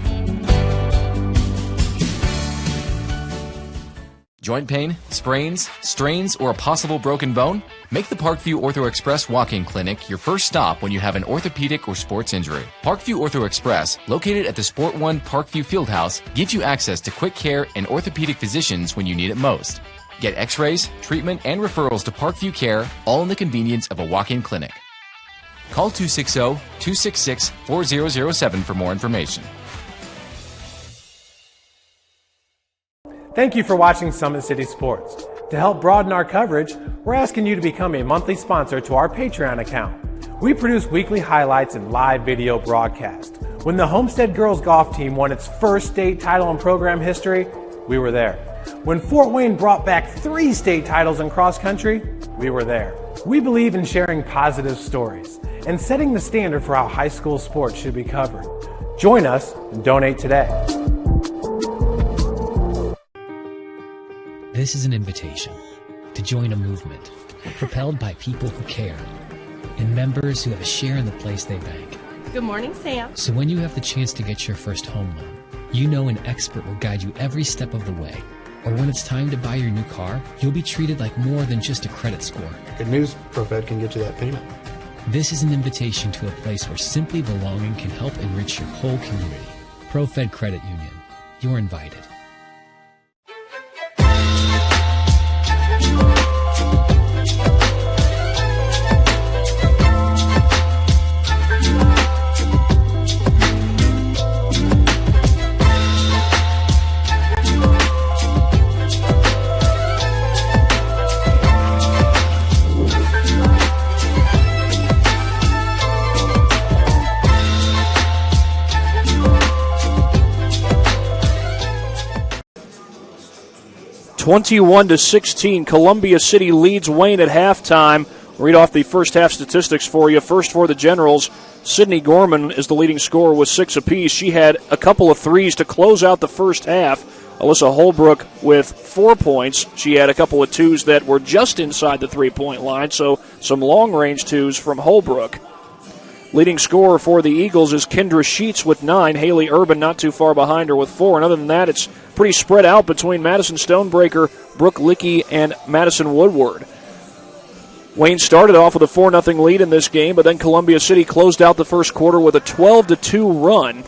Joint pain, sprains, strains, or a possible broken bone? Make the Parkview Ortho Express walk-in clinic your first stop when you have an orthopedic or sports injury. Parkview Ortho Express, located at the Sport One Parkview Fieldhouse, gives you access to quick care and orthopedic physicians when you need it most. Get x-rays, treatment, and referrals to Parkview Care, all in the convenience of a walk-in clinic. Call 260-266-4007 for more information. Thank you for watching Summit City Sports. To help broaden our coverage, we're asking you to become a monthly sponsor to our Patreon account. We produce weekly highlights and live video broadcast. When the Homestead girls golf team won its first state title in program history, we were there. When Fort Wayne brought back 3 state titles in cross country, we were there. We believe in sharing positive stories and setting the standard for how high school sports should be covered. Join us and donate today. This is an invitation to join a movement propelled by people who care and members who have a share in the place they bank. Good morning, Sam. So when you have the chance to get your first home loan, you know an expert will guide you every step of the way. Or when it's time to buy your new car, you'll be treated like more than just a credit score. Good news, ProFed can get you that payment. This is an invitation to a place where simply belonging can help enrich your whole community. ProFed Credit Union. You're invited. (21-16). Columbia City leads Wayne at halftime. Read off the first half statistics for you. First for the Generals, Sydney Gorman is the leading scorer with 6 apiece. She had a couple of threes to close out the first half. Alyssa Holbrook with 4 points. She had a couple of twos that were just inside the three-point line, so some long-range twos from Holbrook. Leading scorer for the Eagles is Kendra Sheets with 9. Haley Urban not too far behind her with 4. And other than that, it's pretty spread out between Madison Stonebreaker, Brooke Lickey, and Madison Woodward. Wayne started off with a 4-0 lead in this game, but then Columbia City closed out the first quarter with a 12-2 run.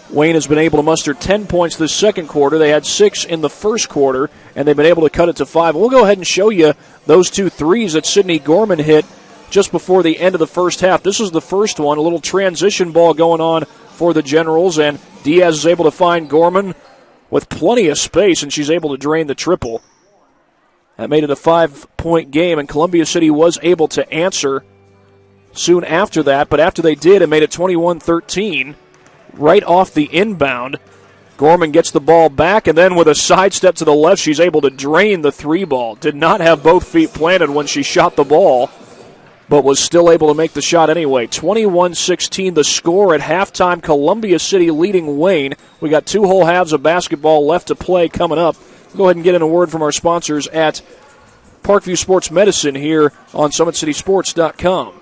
Wayne has been able to muster 10 points this second quarter. They had 6 in the first quarter, and they've been able to cut it to 5. We'll go ahead and show you those 2 threes that Sydney Gorman hit just before the end of the first half. This is the first one, a little transition ball going on for the Generals, and Diaz is able to find Gorman with plenty of space, and she's able to drain the triple. That made it a 5-point game, and Columbia City was able to answer soon after that, but after they did, it made it 21-13 right off the inbound. Gorman gets the ball back, and then with a sidestep to the left, she's able to drain the 3-ball. Did not have both feet planted when she shot the ball, but was still able to make the shot anyway. 21-16 the score at halftime. Columbia City leading Wayne. We got 2 whole halves of basketball left to play coming up. Go ahead and get in a word from our sponsors at Parkview Sports Medicine here on SummitCitySports.com.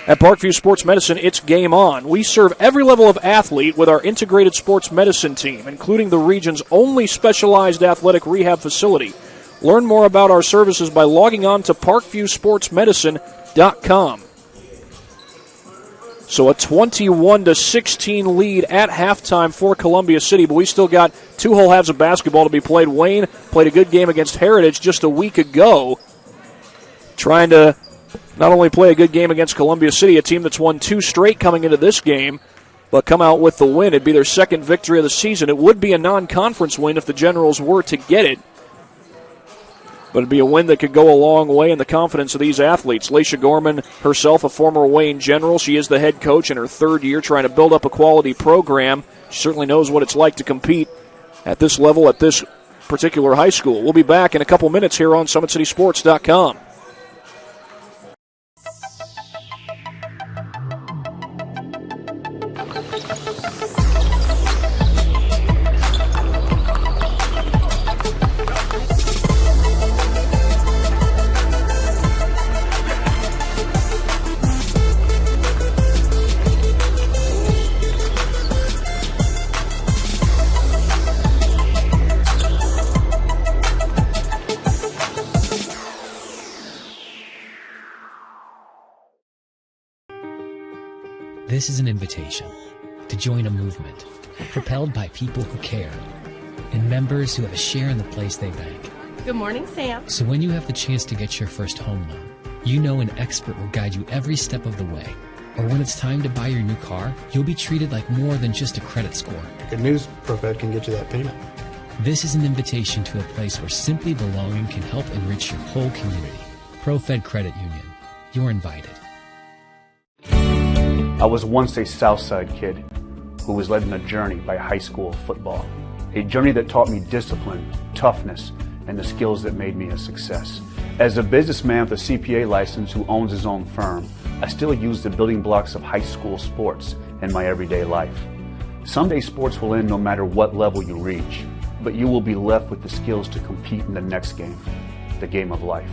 At Parkview Sports Medicine, it's game on. We serve every level of athlete with our integrated sports medicine team, including the region's only specialized athletic rehab facility. Learn more about our services by logging on to parkviewsportsmedicine.com. So a 21-16 lead at halftime for Columbia City, but we still got 2 whole halves of basketball to be played. Wayne played a good game against Heritage just a week ago, trying to not only play a good game against Columbia City, a team that's won 2 straight coming into this game, but come out with the win. It'd be their second victory of the season. It would be a non-conference win if the Generals were to get it, but it'd be a win that could go a long way in the confidence of these athletes. Laisha Gorman, herself a former Wayne General. She is the head coach in her 3rd year trying to build up a quality program. She certainly knows what it's like to compete at this level at this particular high school. We'll be back in a couple minutes here on SummitCitySports.com. This is an invitation to join a movement propelled by people who care and members who have a share in the place they bank. Good morning, Sam. So when you have the chance to get your first home loan, you know an expert will guide you every step of the way. Or when it's time to buy your new car, you'll be treated like more than just a credit score. Good news, ProFed can get you that payment. This is an invitation to a place where simply belonging can help enrich your whole community. ProFed Credit Union. You're invited. I was once a Southside kid who was led on a journey by high school football. A journey that taught me discipline, toughness, and the skills that made me a success. As a businessman with a CPA license who owns his own firm, I still use the building blocks of high school sports in my everyday life. Someday sports will end no matter what level you reach, but you will be left with the skills to compete in the next game, the game of life.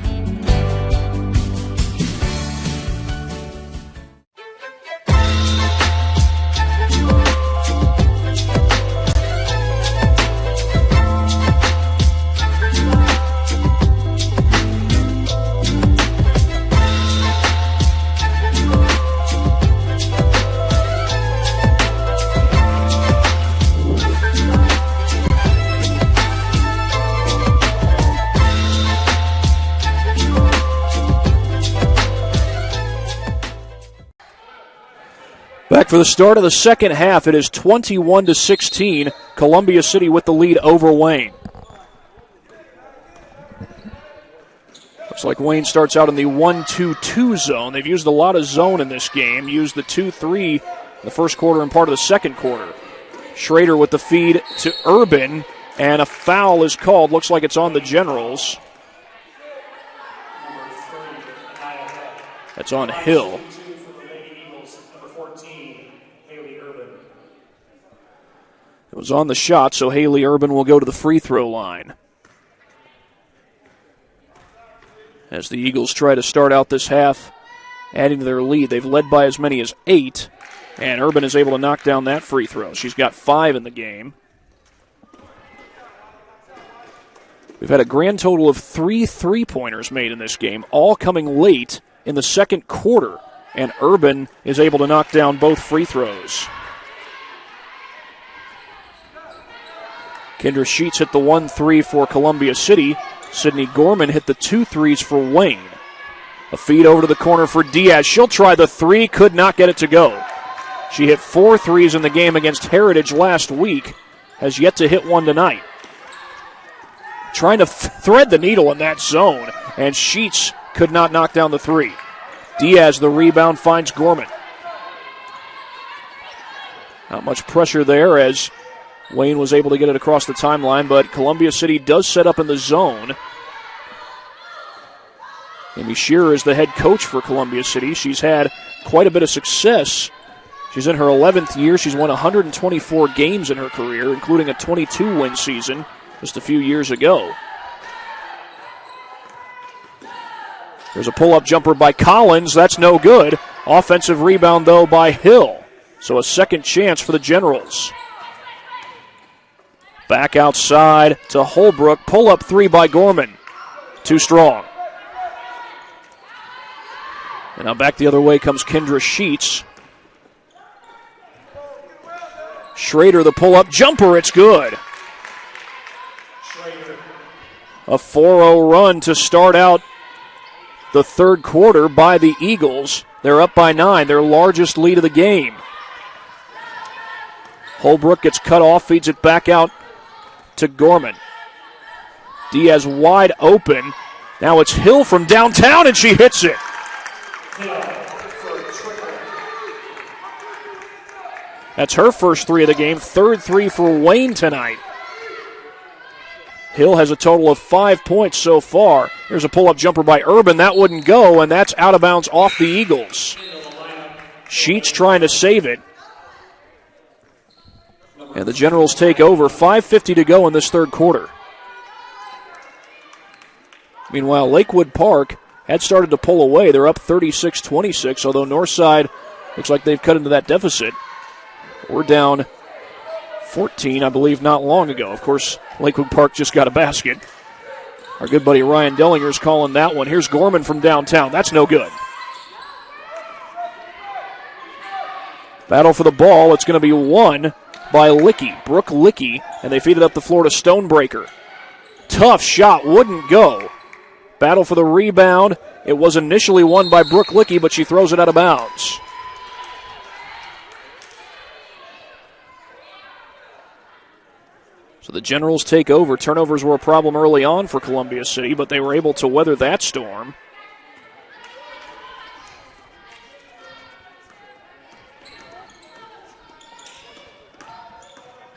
Back for the start of the second half, it is 21-16. Columbia City with the lead over Wayne. Looks like Wayne starts out in the 1-2-2 zone. They've used a lot of zone in this game. Used the 2-3 in the first quarter and part of the second quarter. Schrader with the feed to Urban, and a foul is called. Looks like it's on the Generals. That's on Hill. It was on the shot, so Haley Urban will go to the free throw line. As the Eagles try to start out this half, adding to their lead. They've led by as many as 8, and Urban is able to knock down that free throw. She's got 5 in the game. We've had a grand total of 3 3-pointers made in this game, all coming late in the second quarter, and Urban is able to knock down both free throws. Kendra Sheets hit the 1-3 for Columbia City. Sydney Gorman hit the 2 threes for Wayne. A feed over to the corner for Diaz. She'll try the 3, could not get it to go. She hit 4 threes in the game against Heritage last week, has yet to hit one tonight. Trying to thread the needle in that zone, and Sheets could not knock down the 3. Diaz, the rebound, finds Gorman. Not much pressure there as Wayne was able to get it across the timeline, but Columbia City does set up in the zone. Amy Shearer is the head coach for Columbia City. She's had quite a bit of success. She's in her 11th year. She's won 124 games in her career, including a 22-win season just a few years ago. There's a pull-up jumper by Collins. That's no good. Offensive rebound, though, by Hill. So a second chance for the Generals. Back outside to Holbrook. Pull-up 3 by Gorman. Too strong. And now back the other way comes Kendra Sheets. Schrader, the pull-up jumper. It's good. A 4-0 run to start out the third quarter by the Eagles. They're up by 9, their largest lead of the game. Holbrook gets cut off, feeds it back out to Gorman. Diaz wide open. Now it's Hill from downtown, and she hits it. That's her first 3 of the game, third 3 for Wayne tonight. Hill has a total of 5 points so far. Here's a pull-up jumper by Urban. That wouldn't go, and that's out of bounds off the Eagles. Sheets trying to save it. And the Generals take over. 5:50 to go in this third quarter. Meanwhile, Lakewood Park had started to pull away. They're up 36-26, although Northside looks like they've cut into that deficit. We're down 14, I believe, not long ago. Of course, Lakewood Park just got a basket. Our good buddy Ryan Dellinger's calling that one. Here's Gorman from downtown. That's no good. Battle for the ball. It's going to be won by Licky, Brooke Licky, and they feed it up the floor to Stonebreaker. Tough shot, wouldn't go. Battle for the rebound. It was initially won by Brooke Licky, but she throws it out of bounds. So the Generals take over. Turnovers were a problem early on for Columbia City, but they were able to weather that storm.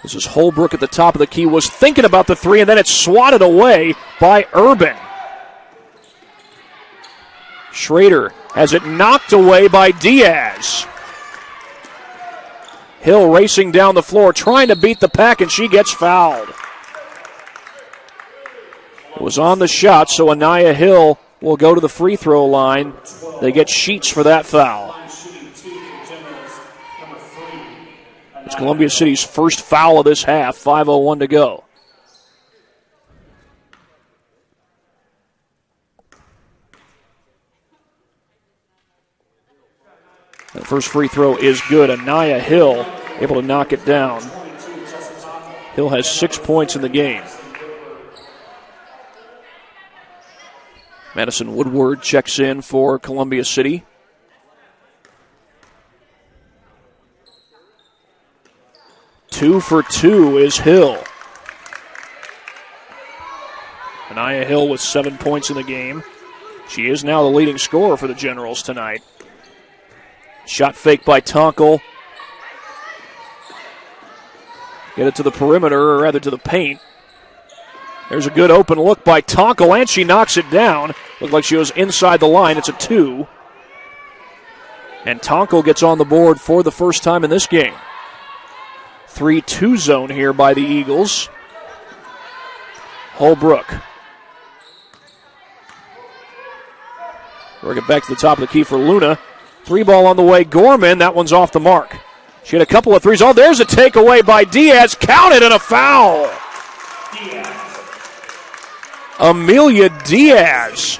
This is Holbrook at the top of the key, was thinking about the 3, and then it's swatted away by Urban. Schrader has it knocked away by Diaz. Hill racing down the floor, trying to beat the pack, and she gets fouled. It was on the shot, so Anaya Hill will go to the free throw line. They get Sheets for that foul. It's Columbia City's first foul of this half, 5:01 to go. The first free throw is good. Anaya Hill able to knock it down. Hill has 6 points in the game. Madison Woodward checks in for Columbia City. Two for two is Hill. Anaya Hill with 7 points in the game. She is now the leading scorer for the Generals tonight. Shot fake by Tonkel. Get it to the perimeter, or rather to the paint. There's a good open look by Tonkel, and she knocks it down. Looked like she was inside the line. It's a 2. And Tonkel gets on the board for the first time in this game. 3-2 zone here by the Eagles. Holbrook. Work it back to the top of the key for Luna. 3 ball on the way. Gorman, that one's off the mark. She had a couple of threes. Oh, there's a takeaway by Diaz. Counted and a foul. Amelia Diaz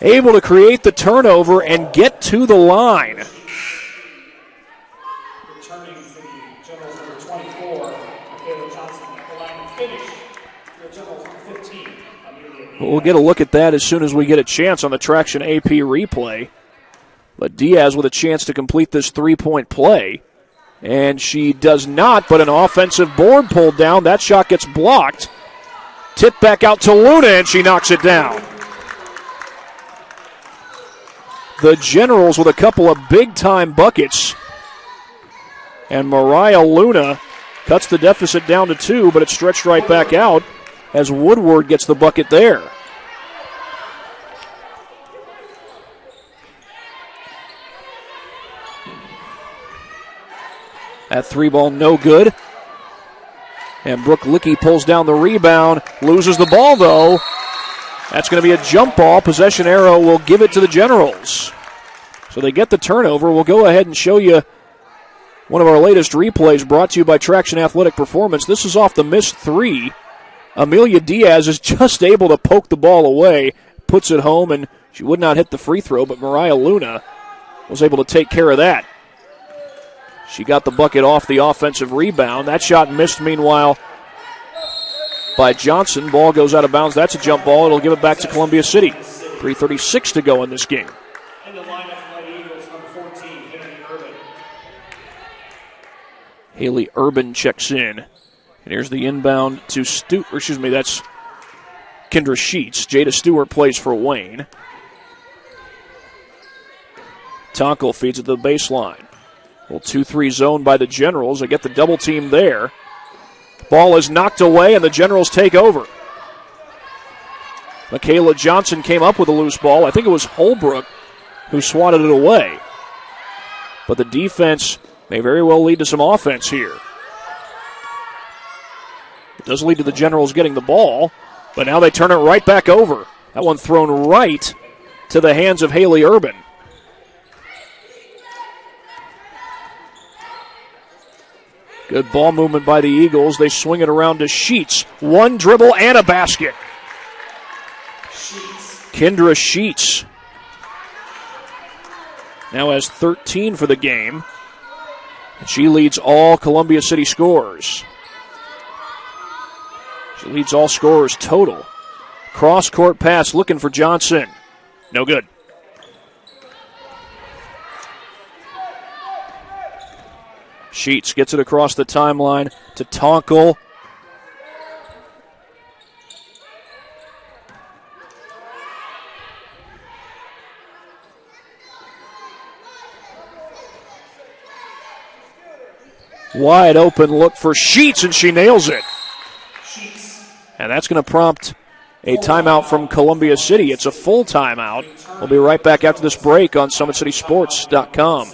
able to create the turnover and get to the line. We'll get a look at that as soon as we get a chance on the Traction AP replay. But Diaz with a chance to complete this three-point play. And she does not, but an offensive board pulled down. That shot gets blocked. Tip back out to Luna, and she knocks it down. The Generals with a couple of big-time buckets. And Mariah Luna cuts the deficit down to 2, but it's stretched right back out as Woodward gets the bucket there. That 3 ball no good. And Brooke Lickey pulls down the rebound. Loses the ball, though. That's going to be a jump ball. Possession arrow will give it to the Generals. So they get the turnover. We'll go ahead and show you one of our latest replays brought to you by Traction Athletic Performance. This is off the missed 3. Amelia Diaz is just able to poke the ball away. Puts it home, and she would not hit the free throw, but Mariah Luna was able to take care of that. She got the bucket off the offensive rebound. That shot missed, meanwhile, by Johnson. Ball goes out of bounds. That's a jump ball. It'll give it back to Columbia City. 3:36 to go in this game. Haley Urban checks in. And here's the inbound to that's Kendra Sheets. Jada Stewart plays for Wayne. Tonkel feeds it to the baseline. Little 2-3 zone by the Generals. They get the double team there. Ball is knocked away, and the Generals take over. Michaela Johnson came up with a loose ball. I think it was Holbrook who swatted it away. But the defense may very well lead to some offense here. It does lead to the Generals getting the ball, but now they turn it right back over. That one thrown right to the hands of Haley Urban. Good ball movement by the Eagles. They swing it around to Sheets. One dribble and a basket. Kendra Sheets now has 13 for the game. She leads all Columbia City scorers. She leads all scorers total. Cross-court pass looking for Johnson. No good. Sheets gets it across the timeline to Tonkel. Wide open look for Sheets, and she nails it. And that's going to prompt a timeout from Columbia City. It's a full timeout. We'll be right back after this break on SummitCitySports.com.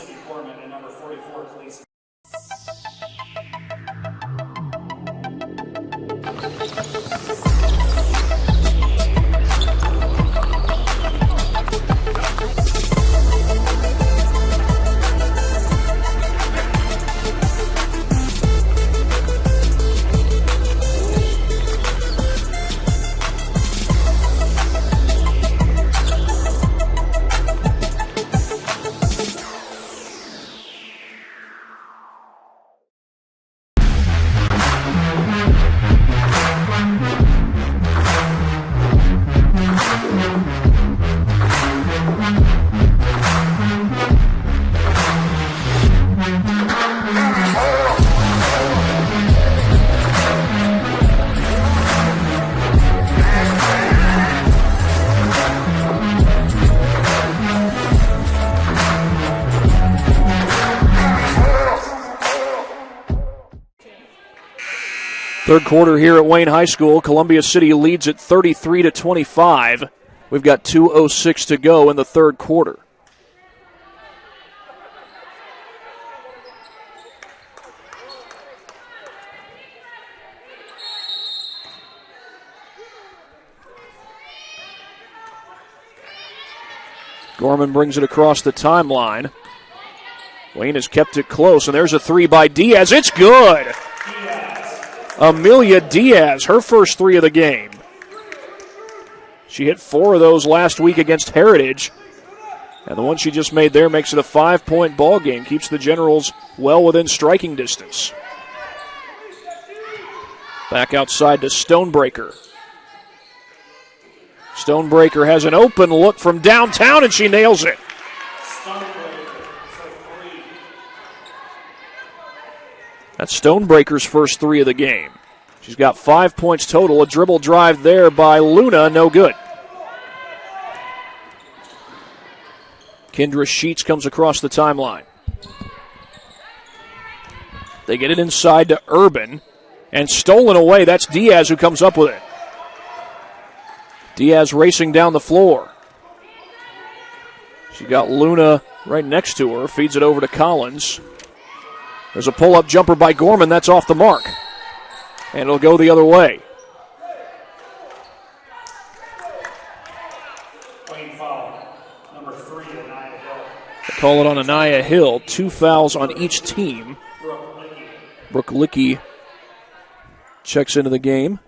Third quarter here at Wayne High School. Columbia City leads at 33-25. We've got 2:06 to go in the third quarter. Gorman brings it across the timeline. Wayne has kept it close, and there's a three by Diaz. It's good! Amelia Diaz, her first three of the game. She hit 4 of those last week against Heritage. And the one she just made there makes it a 5-point ball game. Keeps the Generals well within striking distance. Back outside to Stonebreaker. Stonebreaker has an open look from downtown, and she nails it. That's Stonebreaker's first 3 of the game. She's got 5 points total. A dribble drive there by Luna, no good. Kendra Sheets comes across the timeline. They get it inside to Urban, and stolen away. That's Diaz who comes up with it. Diaz racing down the floor. She got Luna right next to her, feeds it over to Collins. There's a pull-up jumper by Gorman. That's off the mark. And it'll go the other way. They call it on Anaya Hill. 2 fouls on each team. Brooke Lickey checks into the game.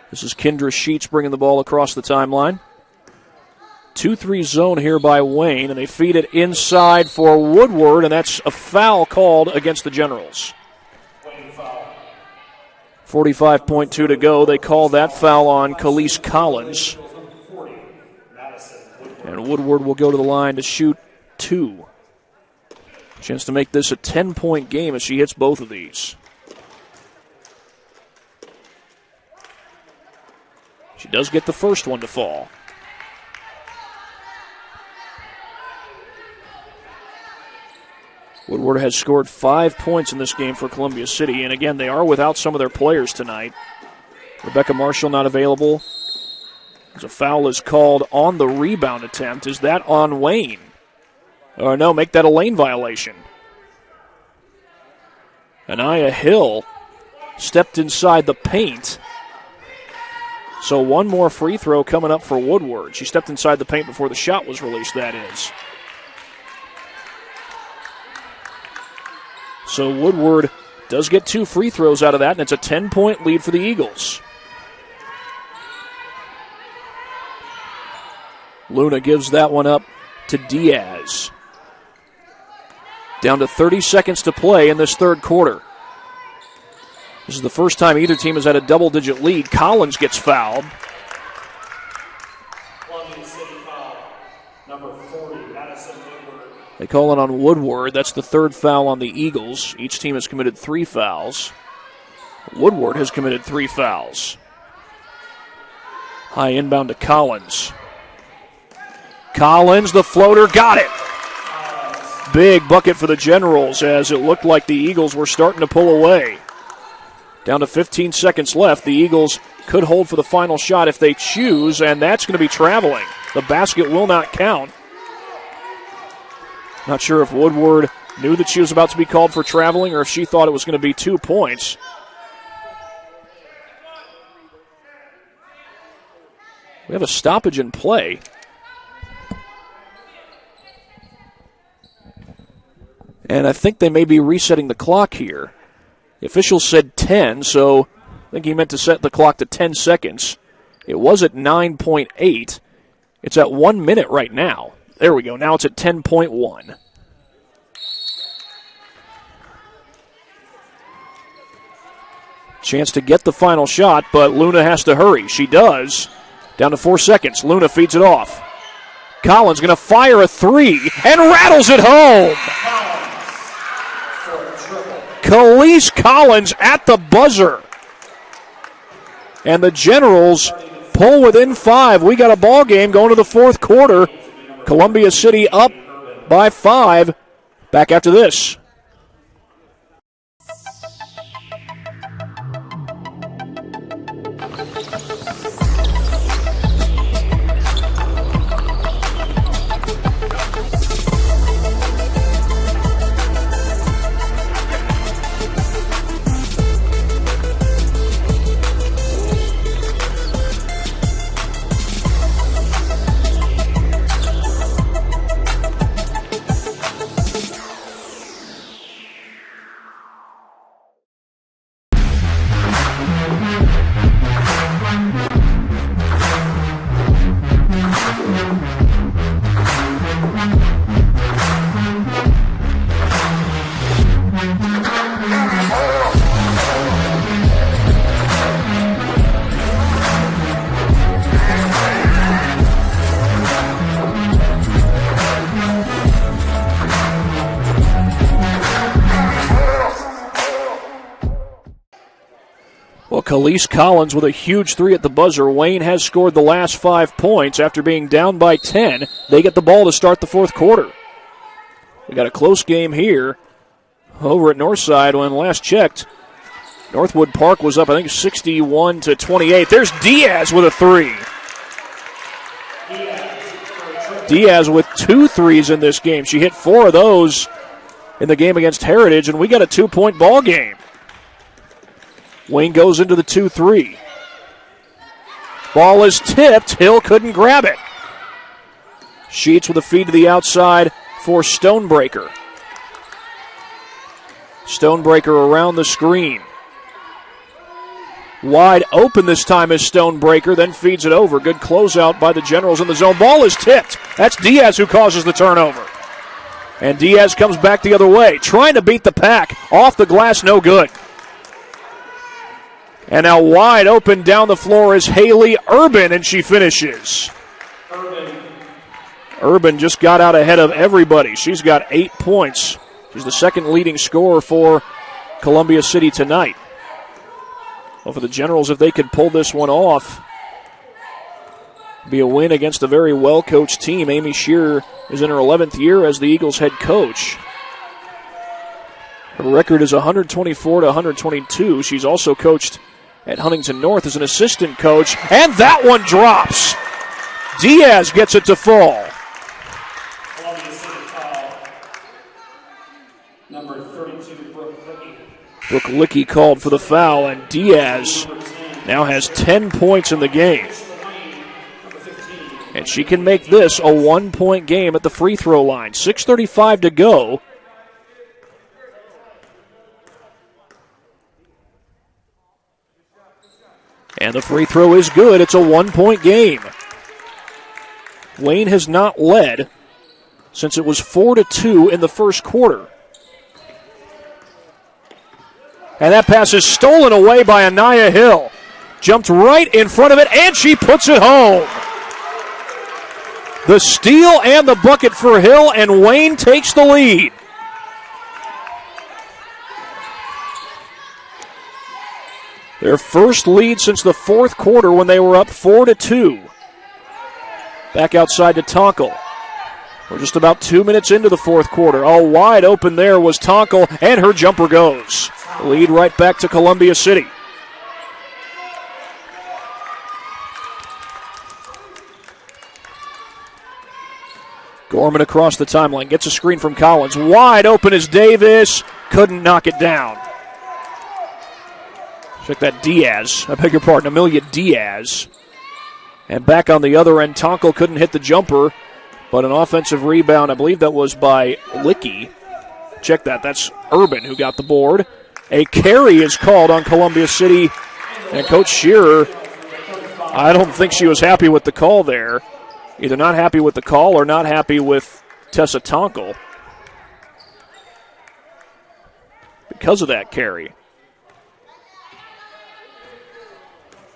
This is Kendra Sheets bringing the ball across the timeline. 2-3 zone here by Wayne, and they feed it inside for Woodward, and that's a foul called against the Generals. 45.2 to go. They call that foul on Khalees Collins. And Woodward will go to the line to shoot 2. Chance to make this a 10-point game as she hits both of these. She does get the first one to fall. Woodward has scored 5 points in this game for Columbia City, and again, they are without some of their players tonight. Rebecca Marshall not available. As a foul is called on the rebound attempt. Is that on Wayne? Or no, make that a lane violation. Anaya Hill stepped inside the paint. So one more free throw coming up for Woodward. She stepped inside the paint before the shot was released, that is. So Woodward does get 2 free throws out of that, and it's a 10-point lead for the Eagles. Luna gives that one up to Diaz. Down to 30 seconds to play in this third quarter. This is the first time either team has had a double-digit lead. Collins gets fouled. They call it on Woodward. That's the third foul on the Eagles. Each team has committed 3 fouls. Woodward has committed 3 fouls. High inbound to Collins. Collins, the floater, got it. Big bucket for the Generals as it looked like the Eagles were starting to pull away. Down to 15 seconds left. The Eagles could hold for the final shot if they choose, and that's going to be traveling. The basket will not count. Not sure if Woodward knew that she was about to be called for traveling or if she thought it was going to be 2 points. We have a stoppage in play. And I think they may be resetting the clock here. The official said 10, so I think he meant to set the clock to 10 seconds. It was at 9.8. It's at 1 minute right now. There we go. Now it's at 10.1. Chance to get the final shot, but Luna has to hurry. She does. Down to 4 seconds. Luna feeds it off. Collins going to fire a three and rattles it home. Khalees Collins at the buzzer. And the Generals pull within 5. We got a ball game going to the fourth quarter. Columbia City up by 5. Back after this. Khalees Collins with a huge three at the buzzer. Wayne has scored the last 5 points after being down by 10. They get the ball to start the fourth quarter. We got a close game here over at Northside. When last checked, Northwood Park was up, I think, 61-28. There's Diaz with a three. Diaz with 2 threes in this game. She hit 4 of those in the game against Heritage, and we got a 2-point ball game. Wayne goes into the 2-3. Ball is tipped. Hill couldn't grab it. Sheets with a feed to the outside for Stonebreaker. Stonebreaker around the screen. Wide open this time is Stonebreaker, then feeds it over. Good closeout by the Generals in the zone. Ball is tipped. That's Diaz who causes the turnover. And Diaz comes back the other way, trying to beat the pack. Off the glass, no good. And now wide open down the floor is Haley Urban, and she finishes. Urban just got out ahead of everybody. She's got 8 points. She's the second leading scorer for Columbia City tonight. Well, for the Generals, if they could pull this one off, be a win against a very well-coached team. Amy Shearer is in her 11th year as the Eagles head coach. Her record is 124-122. She's also coached at Huntington North as an assistant coach, and that one drops. Diaz gets it to fall. Number 32, Brooke Licky. Brooke Licky called for the foul, and Diaz now has 10 points in the game. And she can make this a 1-point game at the free throw line. 6:35 to go. And the free throw is good. It's a 1-point game. Wayne has not led since it was 4-2 in the first quarter. And that pass is stolen away by Anaya Hill. Jumped right in front of it, and she puts it home. The steal and the bucket for Hill, and Wayne takes the lead. Their first lead since the fourth quarter when they were up 4-2. Back outside to Tonkel. We're just about 2 minutes into the fourth quarter. All wide open there was Tonkel, and her jumper goes. Lead right back to Columbia City. Gorman across the timeline, gets a screen from Collins. Wide open is Davis. Couldn't knock it down. Check that, Diaz. I beg your pardon, Amelia Diaz. And back on the other end, Tonkel couldn't hit the jumper, but an offensive rebound, I believe that was by Licky. Check that, that's Urban who got the board. A carry is called on Columbia City, and Coach Shearer, I don't think she was happy with the call there. Either not happy with the call or not happy with Tessa Tonkel because of that carry.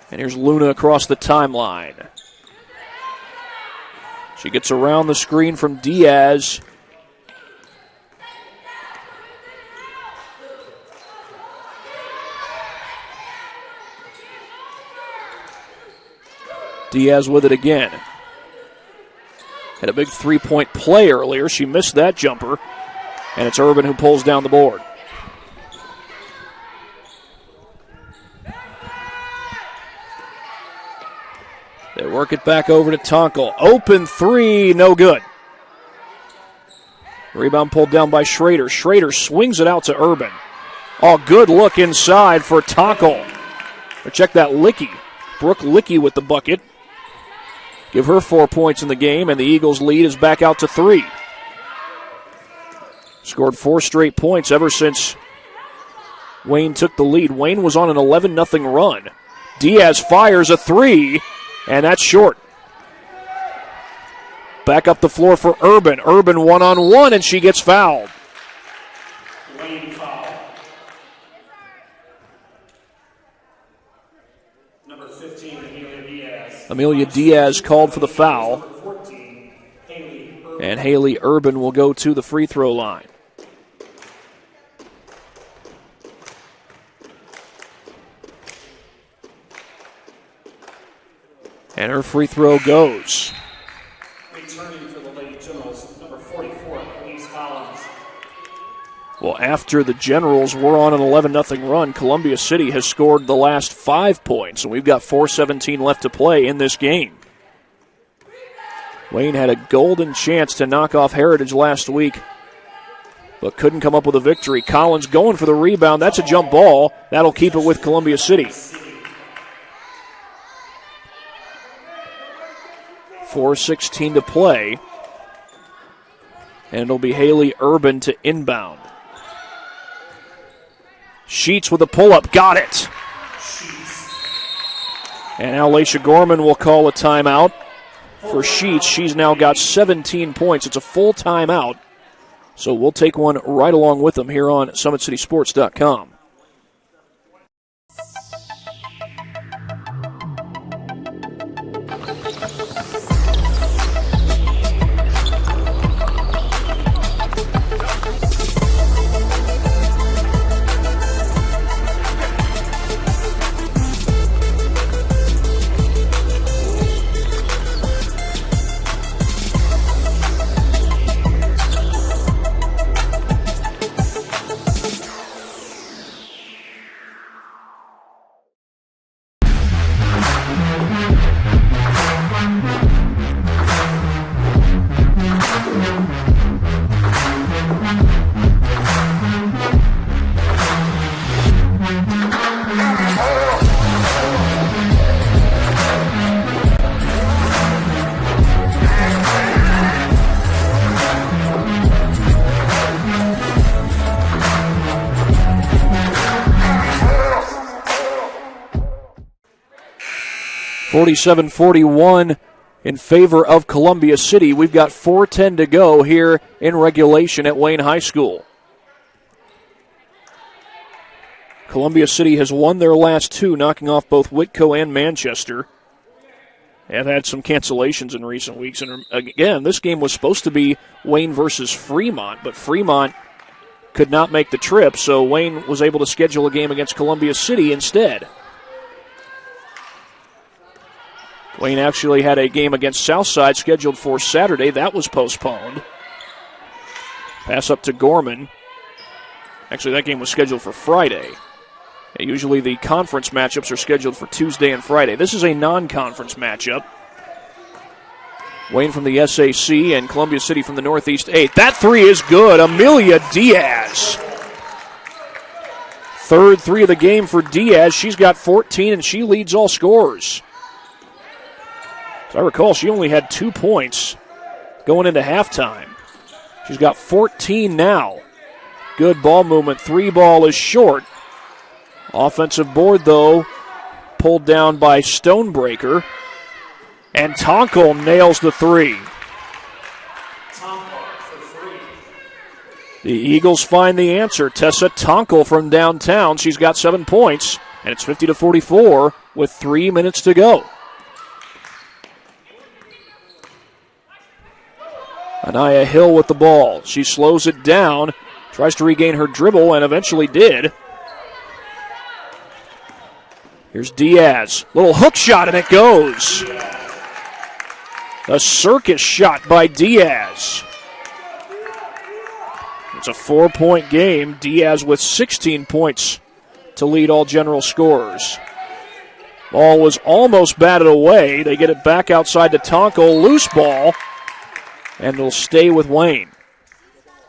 And here's Luna across the timeline. She gets around the screen from Diaz. Diaz with it again. Had a big three-point play earlier. She missed that jumper. And it's Urban who pulls down the board. They work it back over to Tonkel. Open three, no good. Rebound pulled down by Schrader. Schrader swings it out to Urban. Oh, good look inside for Tonkel. Check that, Licky. Brooke Licky with the bucket. Give her 4 points in the game, and the Eagles' lead is back out to 3. Scored 4 straight points ever since Wayne took the lead. Wayne was on an 11-0 run. Diaz fires a three, and that's short. Back up the floor for Urban. Urban one-on-one, and she gets fouled. Wayne foul. Number 15, Amelia Diaz. Amelia Diaz called for the foul. And Haley Urban will go to the free throw line. And her free throw goes. Returning for the Lady Generals, number 44, Elise Collins. Well, after the Generals were on an 11-0 run, Columbia City has scored the last 5 points, and we've got 4:17 left to play in this game. Wayne had a golden chance to knock off Heritage last week, but couldn't come up with a victory. Collins going for the rebound. That's a jump ball. That'll keep it with Columbia City. 4:16 to play. And it'll be Haley Urban to inbound. Sheets with a pull-up. Got it. And now Laisha Gorman will call a timeout for Sheets. She's now got 17 points. It's a full timeout. So we'll take one right along with them here on SummitCitySports.com. (47-41) in favor of Columbia City. We've got 4:10 to go here in regulation at Wayne High School. Columbia City has won their last 2, knocking off both Whitco and Manchester. They have had some cancellations in recent weeks. And again, this game was supposed to be Wayne versus Fremont, but Fremont could not make the trip, so Wayne was able to schedule a game against Columbia City instead. Wayne actually had a game against Southside scheduled for Saturday. That was postponed. Pass up to Gorman. Actually, that game was scheduled for Friday. Usually the conference matchups are scheduled for Tuesday and Friday. This is a non-conference matchup. Wayne from the SAC and Columbia City from the Northeast 8. That three is good. Amelia Diaz. Third three of the game for Diaz. She's got 14, and she leads all scorers. As I recall, she only had 2 points going into halftime. She's got 14 now. Good ball movement. 3 ball is short. Offensive board, though, pulled down by Stonebreaker. And Tonkel nails the three. The Eagles find the answer. Tessa Tonkel from downtown. She's got 7 points, and it's 50-44 with 3 minutes to go. Anaya Hill with the ball. She slows it down, tries to regain her dribble, and eventually did. Here's Diaz. Little hook shot, and it goes. A circus shot by Diaz. It's a 4-point game. Diaz with 16 points to lead all general scorers. Ball was almost batted away. They get it back outside to Tonkel. Loose ball. And it'll stay with Wayne.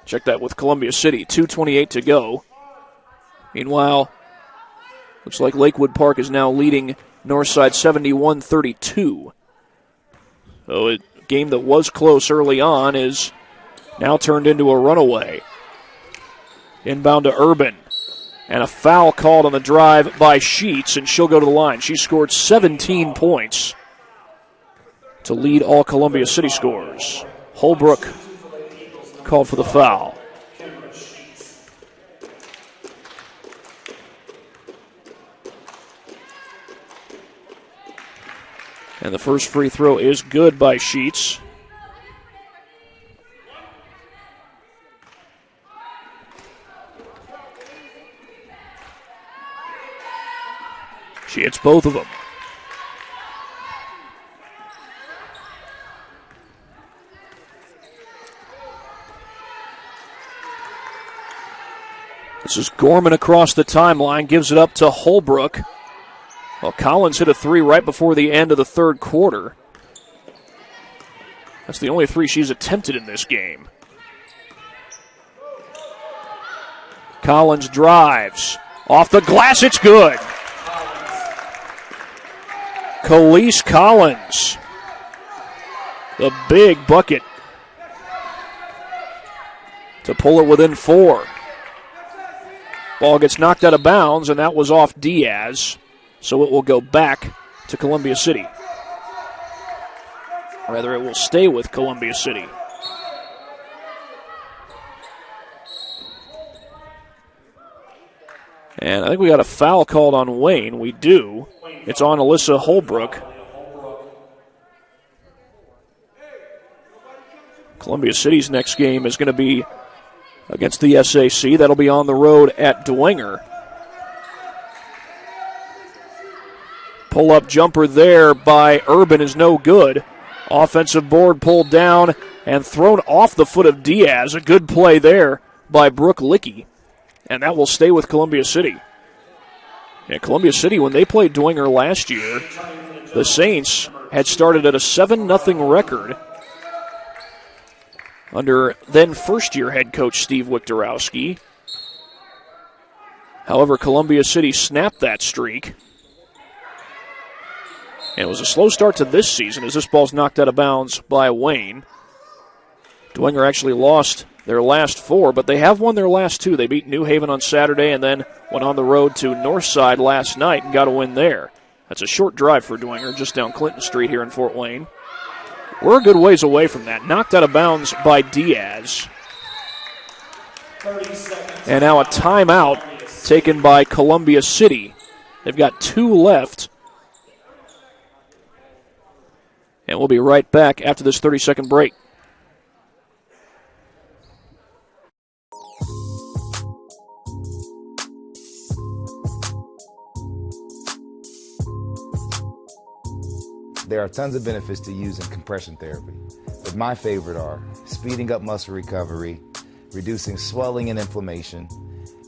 Check that with Columbia City. 2:28 to go. Meanwhile, looks like Lakewood Park is now leading Northside 71-32. So a game that was close early on is now turned into a runaway. Inbound to Urban. And a foul called on the drive by Sheets, and she'll go to the line. She scored 17 points to lead all Columbia City scorers. Holbrook called for the foul. And the first free throw is good by Sheets. She hits both of them. This is Gorman across the timeline, gives it up to Holbrook. Well, Collins hit a three right before the end of the third quarter. That's the only three she's attempted in this game. Collins drives. Off the glass, it's good. Khalees Collins. The big bucket to pull it within 4. Ball gets knocked out of bounds, and that was off Diaz, so it will go back to Columbia City. Rather, it will stay with Columbia City. And I think we got a foul called on Wayne. We do. It's on Alyssa Holbrook. Columbia City's next game is going to be against the SAC. That'll be on the road at Dwenger. Pull-up jumper there by Urban is no good. Offensive board pulled down and thrown off the foot of Diaz. A good play there by Brooke Lickey. And that will stay with Columbia City. Yeah, Columbia City, when they played Dwenger last year, the Saints had started at a 7-0 record under then first-year head coach Steve Wiktorowski. However, Columbia City snapped that streak. And it was a slow start to this season as this ball's knocked out of bounds by Wayne. Dwenger actually lost their last 4, but they have won their last 2. They beat New Haven on Saturday and then went on the road to Northside last night and got a win there. That's a short drive for Dwenger, just down Clinton Street here in Fort Wayne. We're a good ways away from that. Knocked out of bounds by Diaz. And now a timeout taken by Columbia City. They've got 2 left. And we'll be right back after this 30-second break. There are tons of benefits to using compression therapy, but my favorite are speeding up muscle recovery, reducing swelling and inflammation,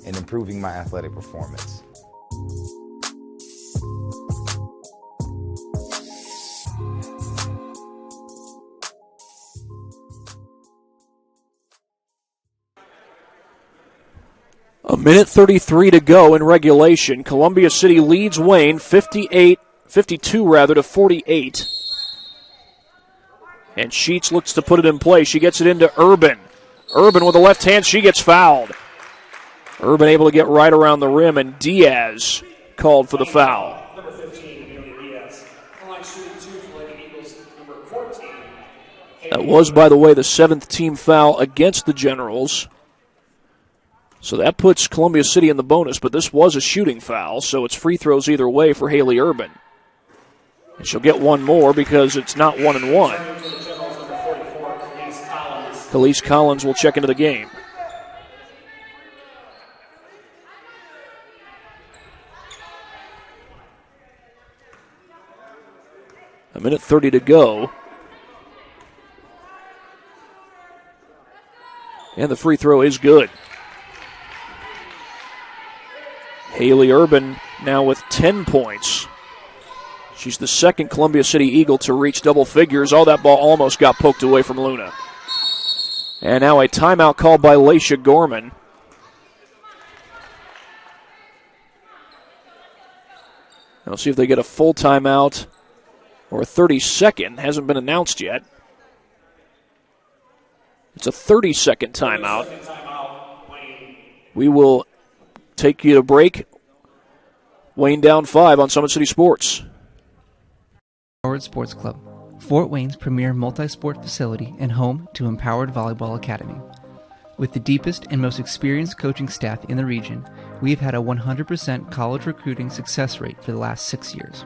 and improving my athletic performance. A minute 33 to go in regulation. Columbia City leads Wayne 52 to 48. And Sheets looks to put it in play. She gets it into Urban. Urban with the left hand, she gets fouled. Urban able to get right around the rim, and Diaz called for the foul. Number 15, Amelia Diaz. Line shooting 2 for Lady Eagles. Number 14. That was, by the way, the 7th team foul against the Generals. So that puts Columbia City in the bonus, but this was a shooting foul, so it's free throws either way for Haley Urban. And she'll get one more because it's not 1-1. Khalees Collins will check into the game. A minute 30 to go. And the free throw is good. Haley Urban now with 10 points. She's the second Columbia City Eagle to reach double figures. Oh, that ball almost got poked away from Luna. And now a timeout called by Laisha Gorman. We'll see if they get a full timeout or a 30-second. Hasn't been announced yet. It's a 30-second timeout. We will take you to break. Wayne down 5 on Summit City Sports. Empowered Sports Club, Fort Wayne's premier multi-sport facility and home to Empowered Volleyball Academy. With the deepest and most experienced coaching staff in the region, we have had a 100% college recruiting success rate for the last 6 years.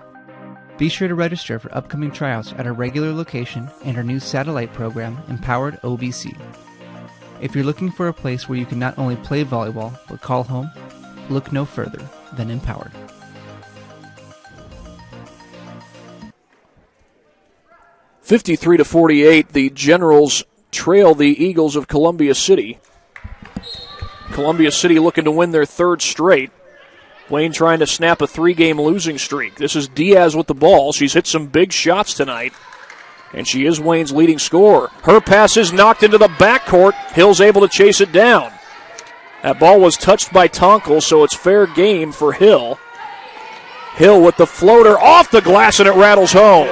Be sure to register for upcoming tryouts at our regular location and our new satellite program, Empowered OBC. If you're looking for a place where you can not only play volleyball but call home, look no further than Empowered. (53 to 48), the Generals trail the Eagles of Columbia City. Columbia City looking to win their 3rd straight. Wayne trying to snap a 3-game losing streak. This is Diaz with the ball. She's hit some big shots tonight, and she is Wayne's leading scorer. Her pass is knocked into the backcourt. Hill's able to chase it down. That ball was touched by Tonkel, so it's fair game for Hill. Hill with the floater off the glass, and it rattles home.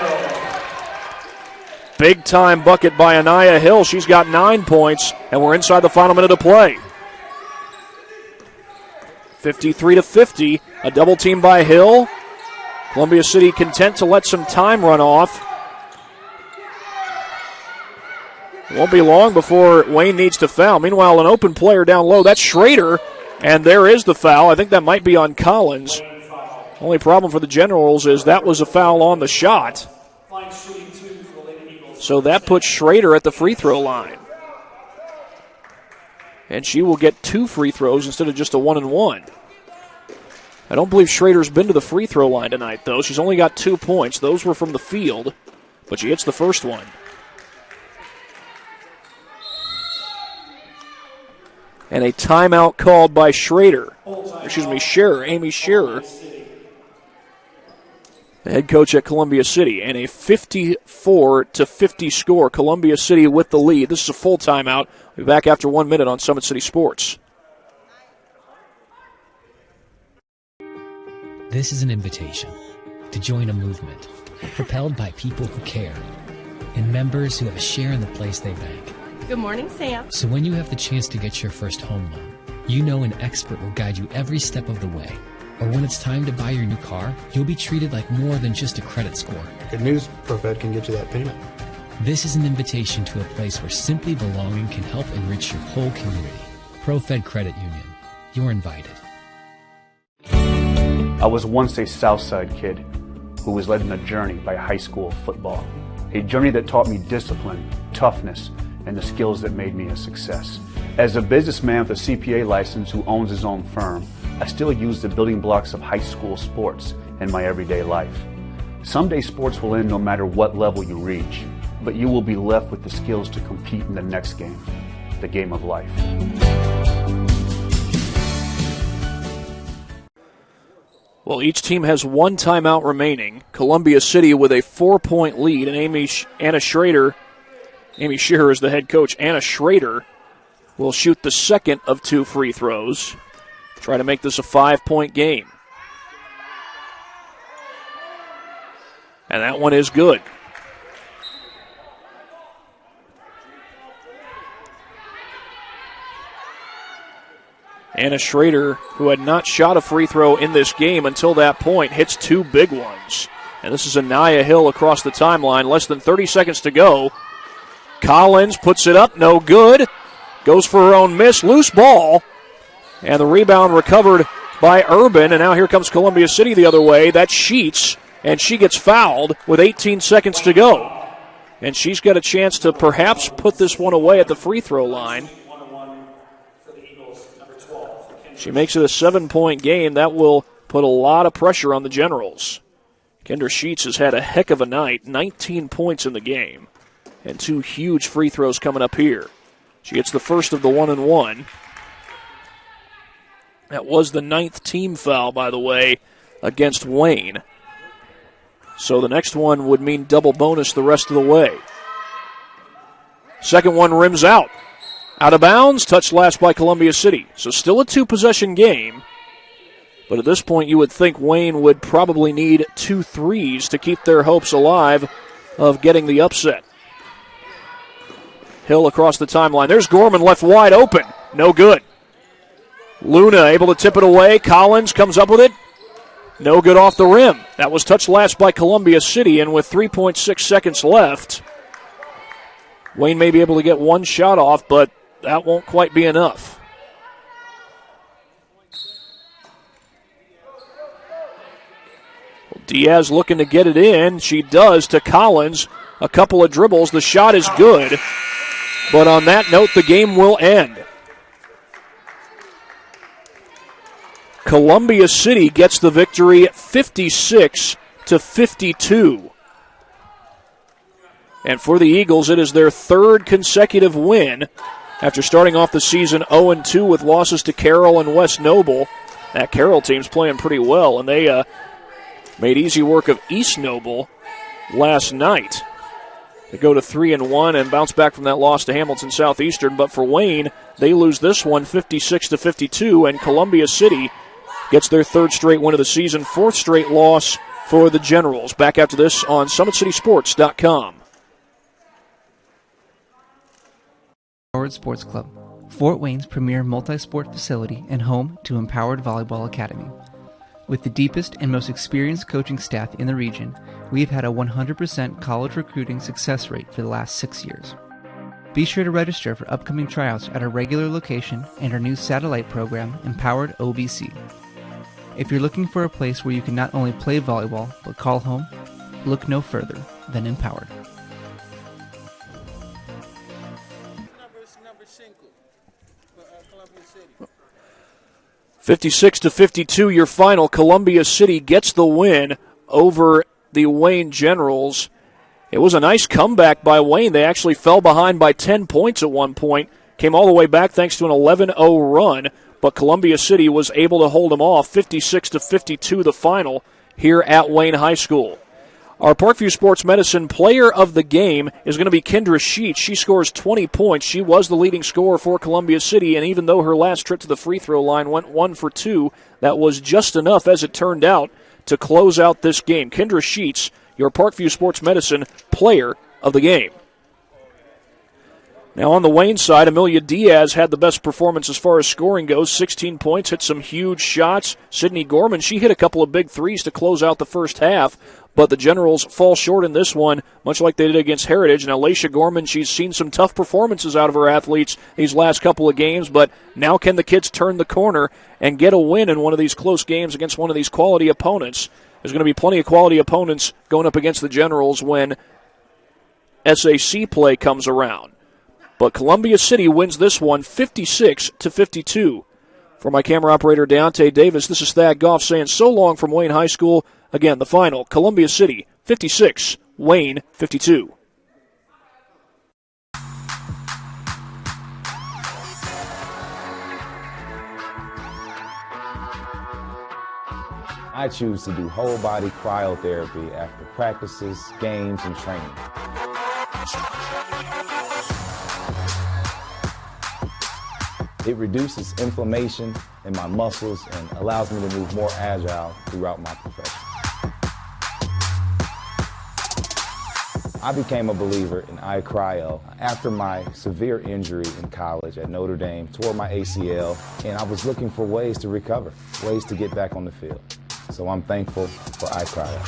Big-time bucket by Anaya Hill. She's got 9 points, and we're inside the final minute of play. 53 to 50, a double team by Hill. Columbia City content to let some time run off. It won't be long before Wayne needs to foul. Meanwhile, an open player down low. That's Schrader, and there is the foul. I think that might be on Collins. Only problem for the Generals is that was a foul on the shot. So that puts Schrader at the free throw line. And she will get 2 free throws instead of just a 1-and-1. I don't believe Schrader's been to the free throw line tonight, though. She's only got 2 points. Those were from the field, but she hits the first one. And a timeout called by Scherer, Amy Scherer, the head coach at Columbia City, and a 54 to 50 score. Columbia City with the lead. This is a full timeout. We'll be back after 1 minute on Summit City Sports. This is an invitation to join a movement propelled by people who care and members who have a share in the place they bank. Good morning, Sam. So when you have the chance to get your first home loan, you know an expert will guide you every step of the way. Or when it's time to buy your new car, you'll be treated like more than just a credit score. Good news, ProFed can get you that payment. This is an invitation to a place where simply belonging can help enrich your whole community. ProFed Credit Union. You're invited. I was once a Southside kid who was led on a journey by high school football. A journey that taught me discipline, toughness, and the skills that made me a success. As a businessman with a CPA license who owns his own firm, I still use the building blocks of high school sports in my everyday life. Someday sports will end no matter what level you reach, but you will be left with the skills to compete in the next game, the game of life. Well, each team has 1 timeout remaining. Columbia City with a 4-point lead, and Amy Scherer is the head coach. Anna Schrader will shoot the second of 2 free throws. Try to make this a 5-point game. And that one is good. Anna Schrader, who had not shot a free throw in this game until that point, hits 2 big ones. And this is Anaya Hill across the timeline. Less than 30 seconds to go. Collins puts it up, no good. Goes for her own miss, loose ball. And the rebound recovered by Urban. And now here comes Columbia City the other way. That's Sheets, and she gets fouled with 18 seconds to go. And she's got a chance to perhaps put this one away at the free throw line. She makes it a 7-point game. That will put a lot of pressure on the Generals. Kendra Sheets has had a heck of a night, 19 points in the game, and 2 huge free throws coming up here. She gets the first of the 1-and-1. That was the 9th team foul, by the way, against Wayne. So the next one would mean double bonus the rest of the way. Second one rims out. Out of bounds, touched last by Columbia City. So still a 2-possession game. But at this point, you would think Wayne would probably need 2 threes to keep their hopes alive of getting the upset. Hill across the timeline. There's Gorman left wide open. No good. Luna able to tip it away. Collins comes up with it. No good off the rim. That was touched last by Columbia City, and with 3.6 seconds left, Wayne may be able to get one shot off, but that won't quite be enough. Diaz looking to get it in. She does to Collins. A couple of dribbles. The shot is good. But on that note, the game will end. Columbia City gets the victory 56-52. And for the Eagles, it is their 3rd consecutive win after starting off the season 0-2 with losses to Carroll and West Noble. That Carroll team's playing pretty well, and they made easy work of East Noble last night. They go to 3-1 and bounce back from that loss to Hamilton Southeastern. But for Wayne, they lose this one 56-52, and Columbia City gets their 3rd straight win of the season, 4th straight loss for the Generals. Back after this on SummitCitySports.com. Empowered Sports Club, Fort Wayne's premier multi-sport facility and home to Empowered Volleyball Academy. With the deepest and most experienced coaching staff in the region, we have had a 100% college recruiting success rate for the last 6 years. Be sure to register for upcoming tryouts at our regular location and our new satellite program, Empowered OBC. If you're looking for a place where you can not only play volleyball, but call home, look no further than Empowered. 56-52, your final. Columbia City gets the win over the Wayne Generals. It was a nice comeback by Wayne. They actually fell behind by 10 points at one point, came all the way back thanks to an 11-0 run, but Columbia City was able to hold them off. 56-52 the final here at Wayne High School. Our Parkview Sports Medicine player of the game is going to be Kendra Sheets. She scores 20 points. She was the leading scorer for Columbia City, and even though her last trip to the free throw line went 1 for 2, that was just enough, as it turned out, to close out this game. Kendra Sheets, your Parkview Sports Medicine player of the game. Now on the Wayne side, Amelia Diaz had the best performance as far as scoring goes. 16 points, hit some huge shots. Sydney Gorman, she hit a couple of big threes to close out the first half, but the Generals fall short in this one, much like they did against Heritage. Now Laisha Gorman, she's seen some tough performances out of her athletes these last couple of games, but now can the kids turn the corner and get a win in one of these close games against one of these quality opponents? There's going to be plenty of quality opponents going up against the Generals when SAC play comes around. But Columbia City wins this one 56-52. For my camera operator, Deontay Davis, this is Thad Goff saying so long from Wayne High School. Again, the final, Columbia City 56, Wayne 52. I choose to do whole body cryotherapy after practices, games, and training. It reduces inflammation in my muscles and allows me to move more agile throughout my profession. I became a believer in iCryo after my severe injury in college at Notre Dame, tore my ACL, and I was looking for ways to recover, ways to get back on the field. So I'm thankful for iCryo.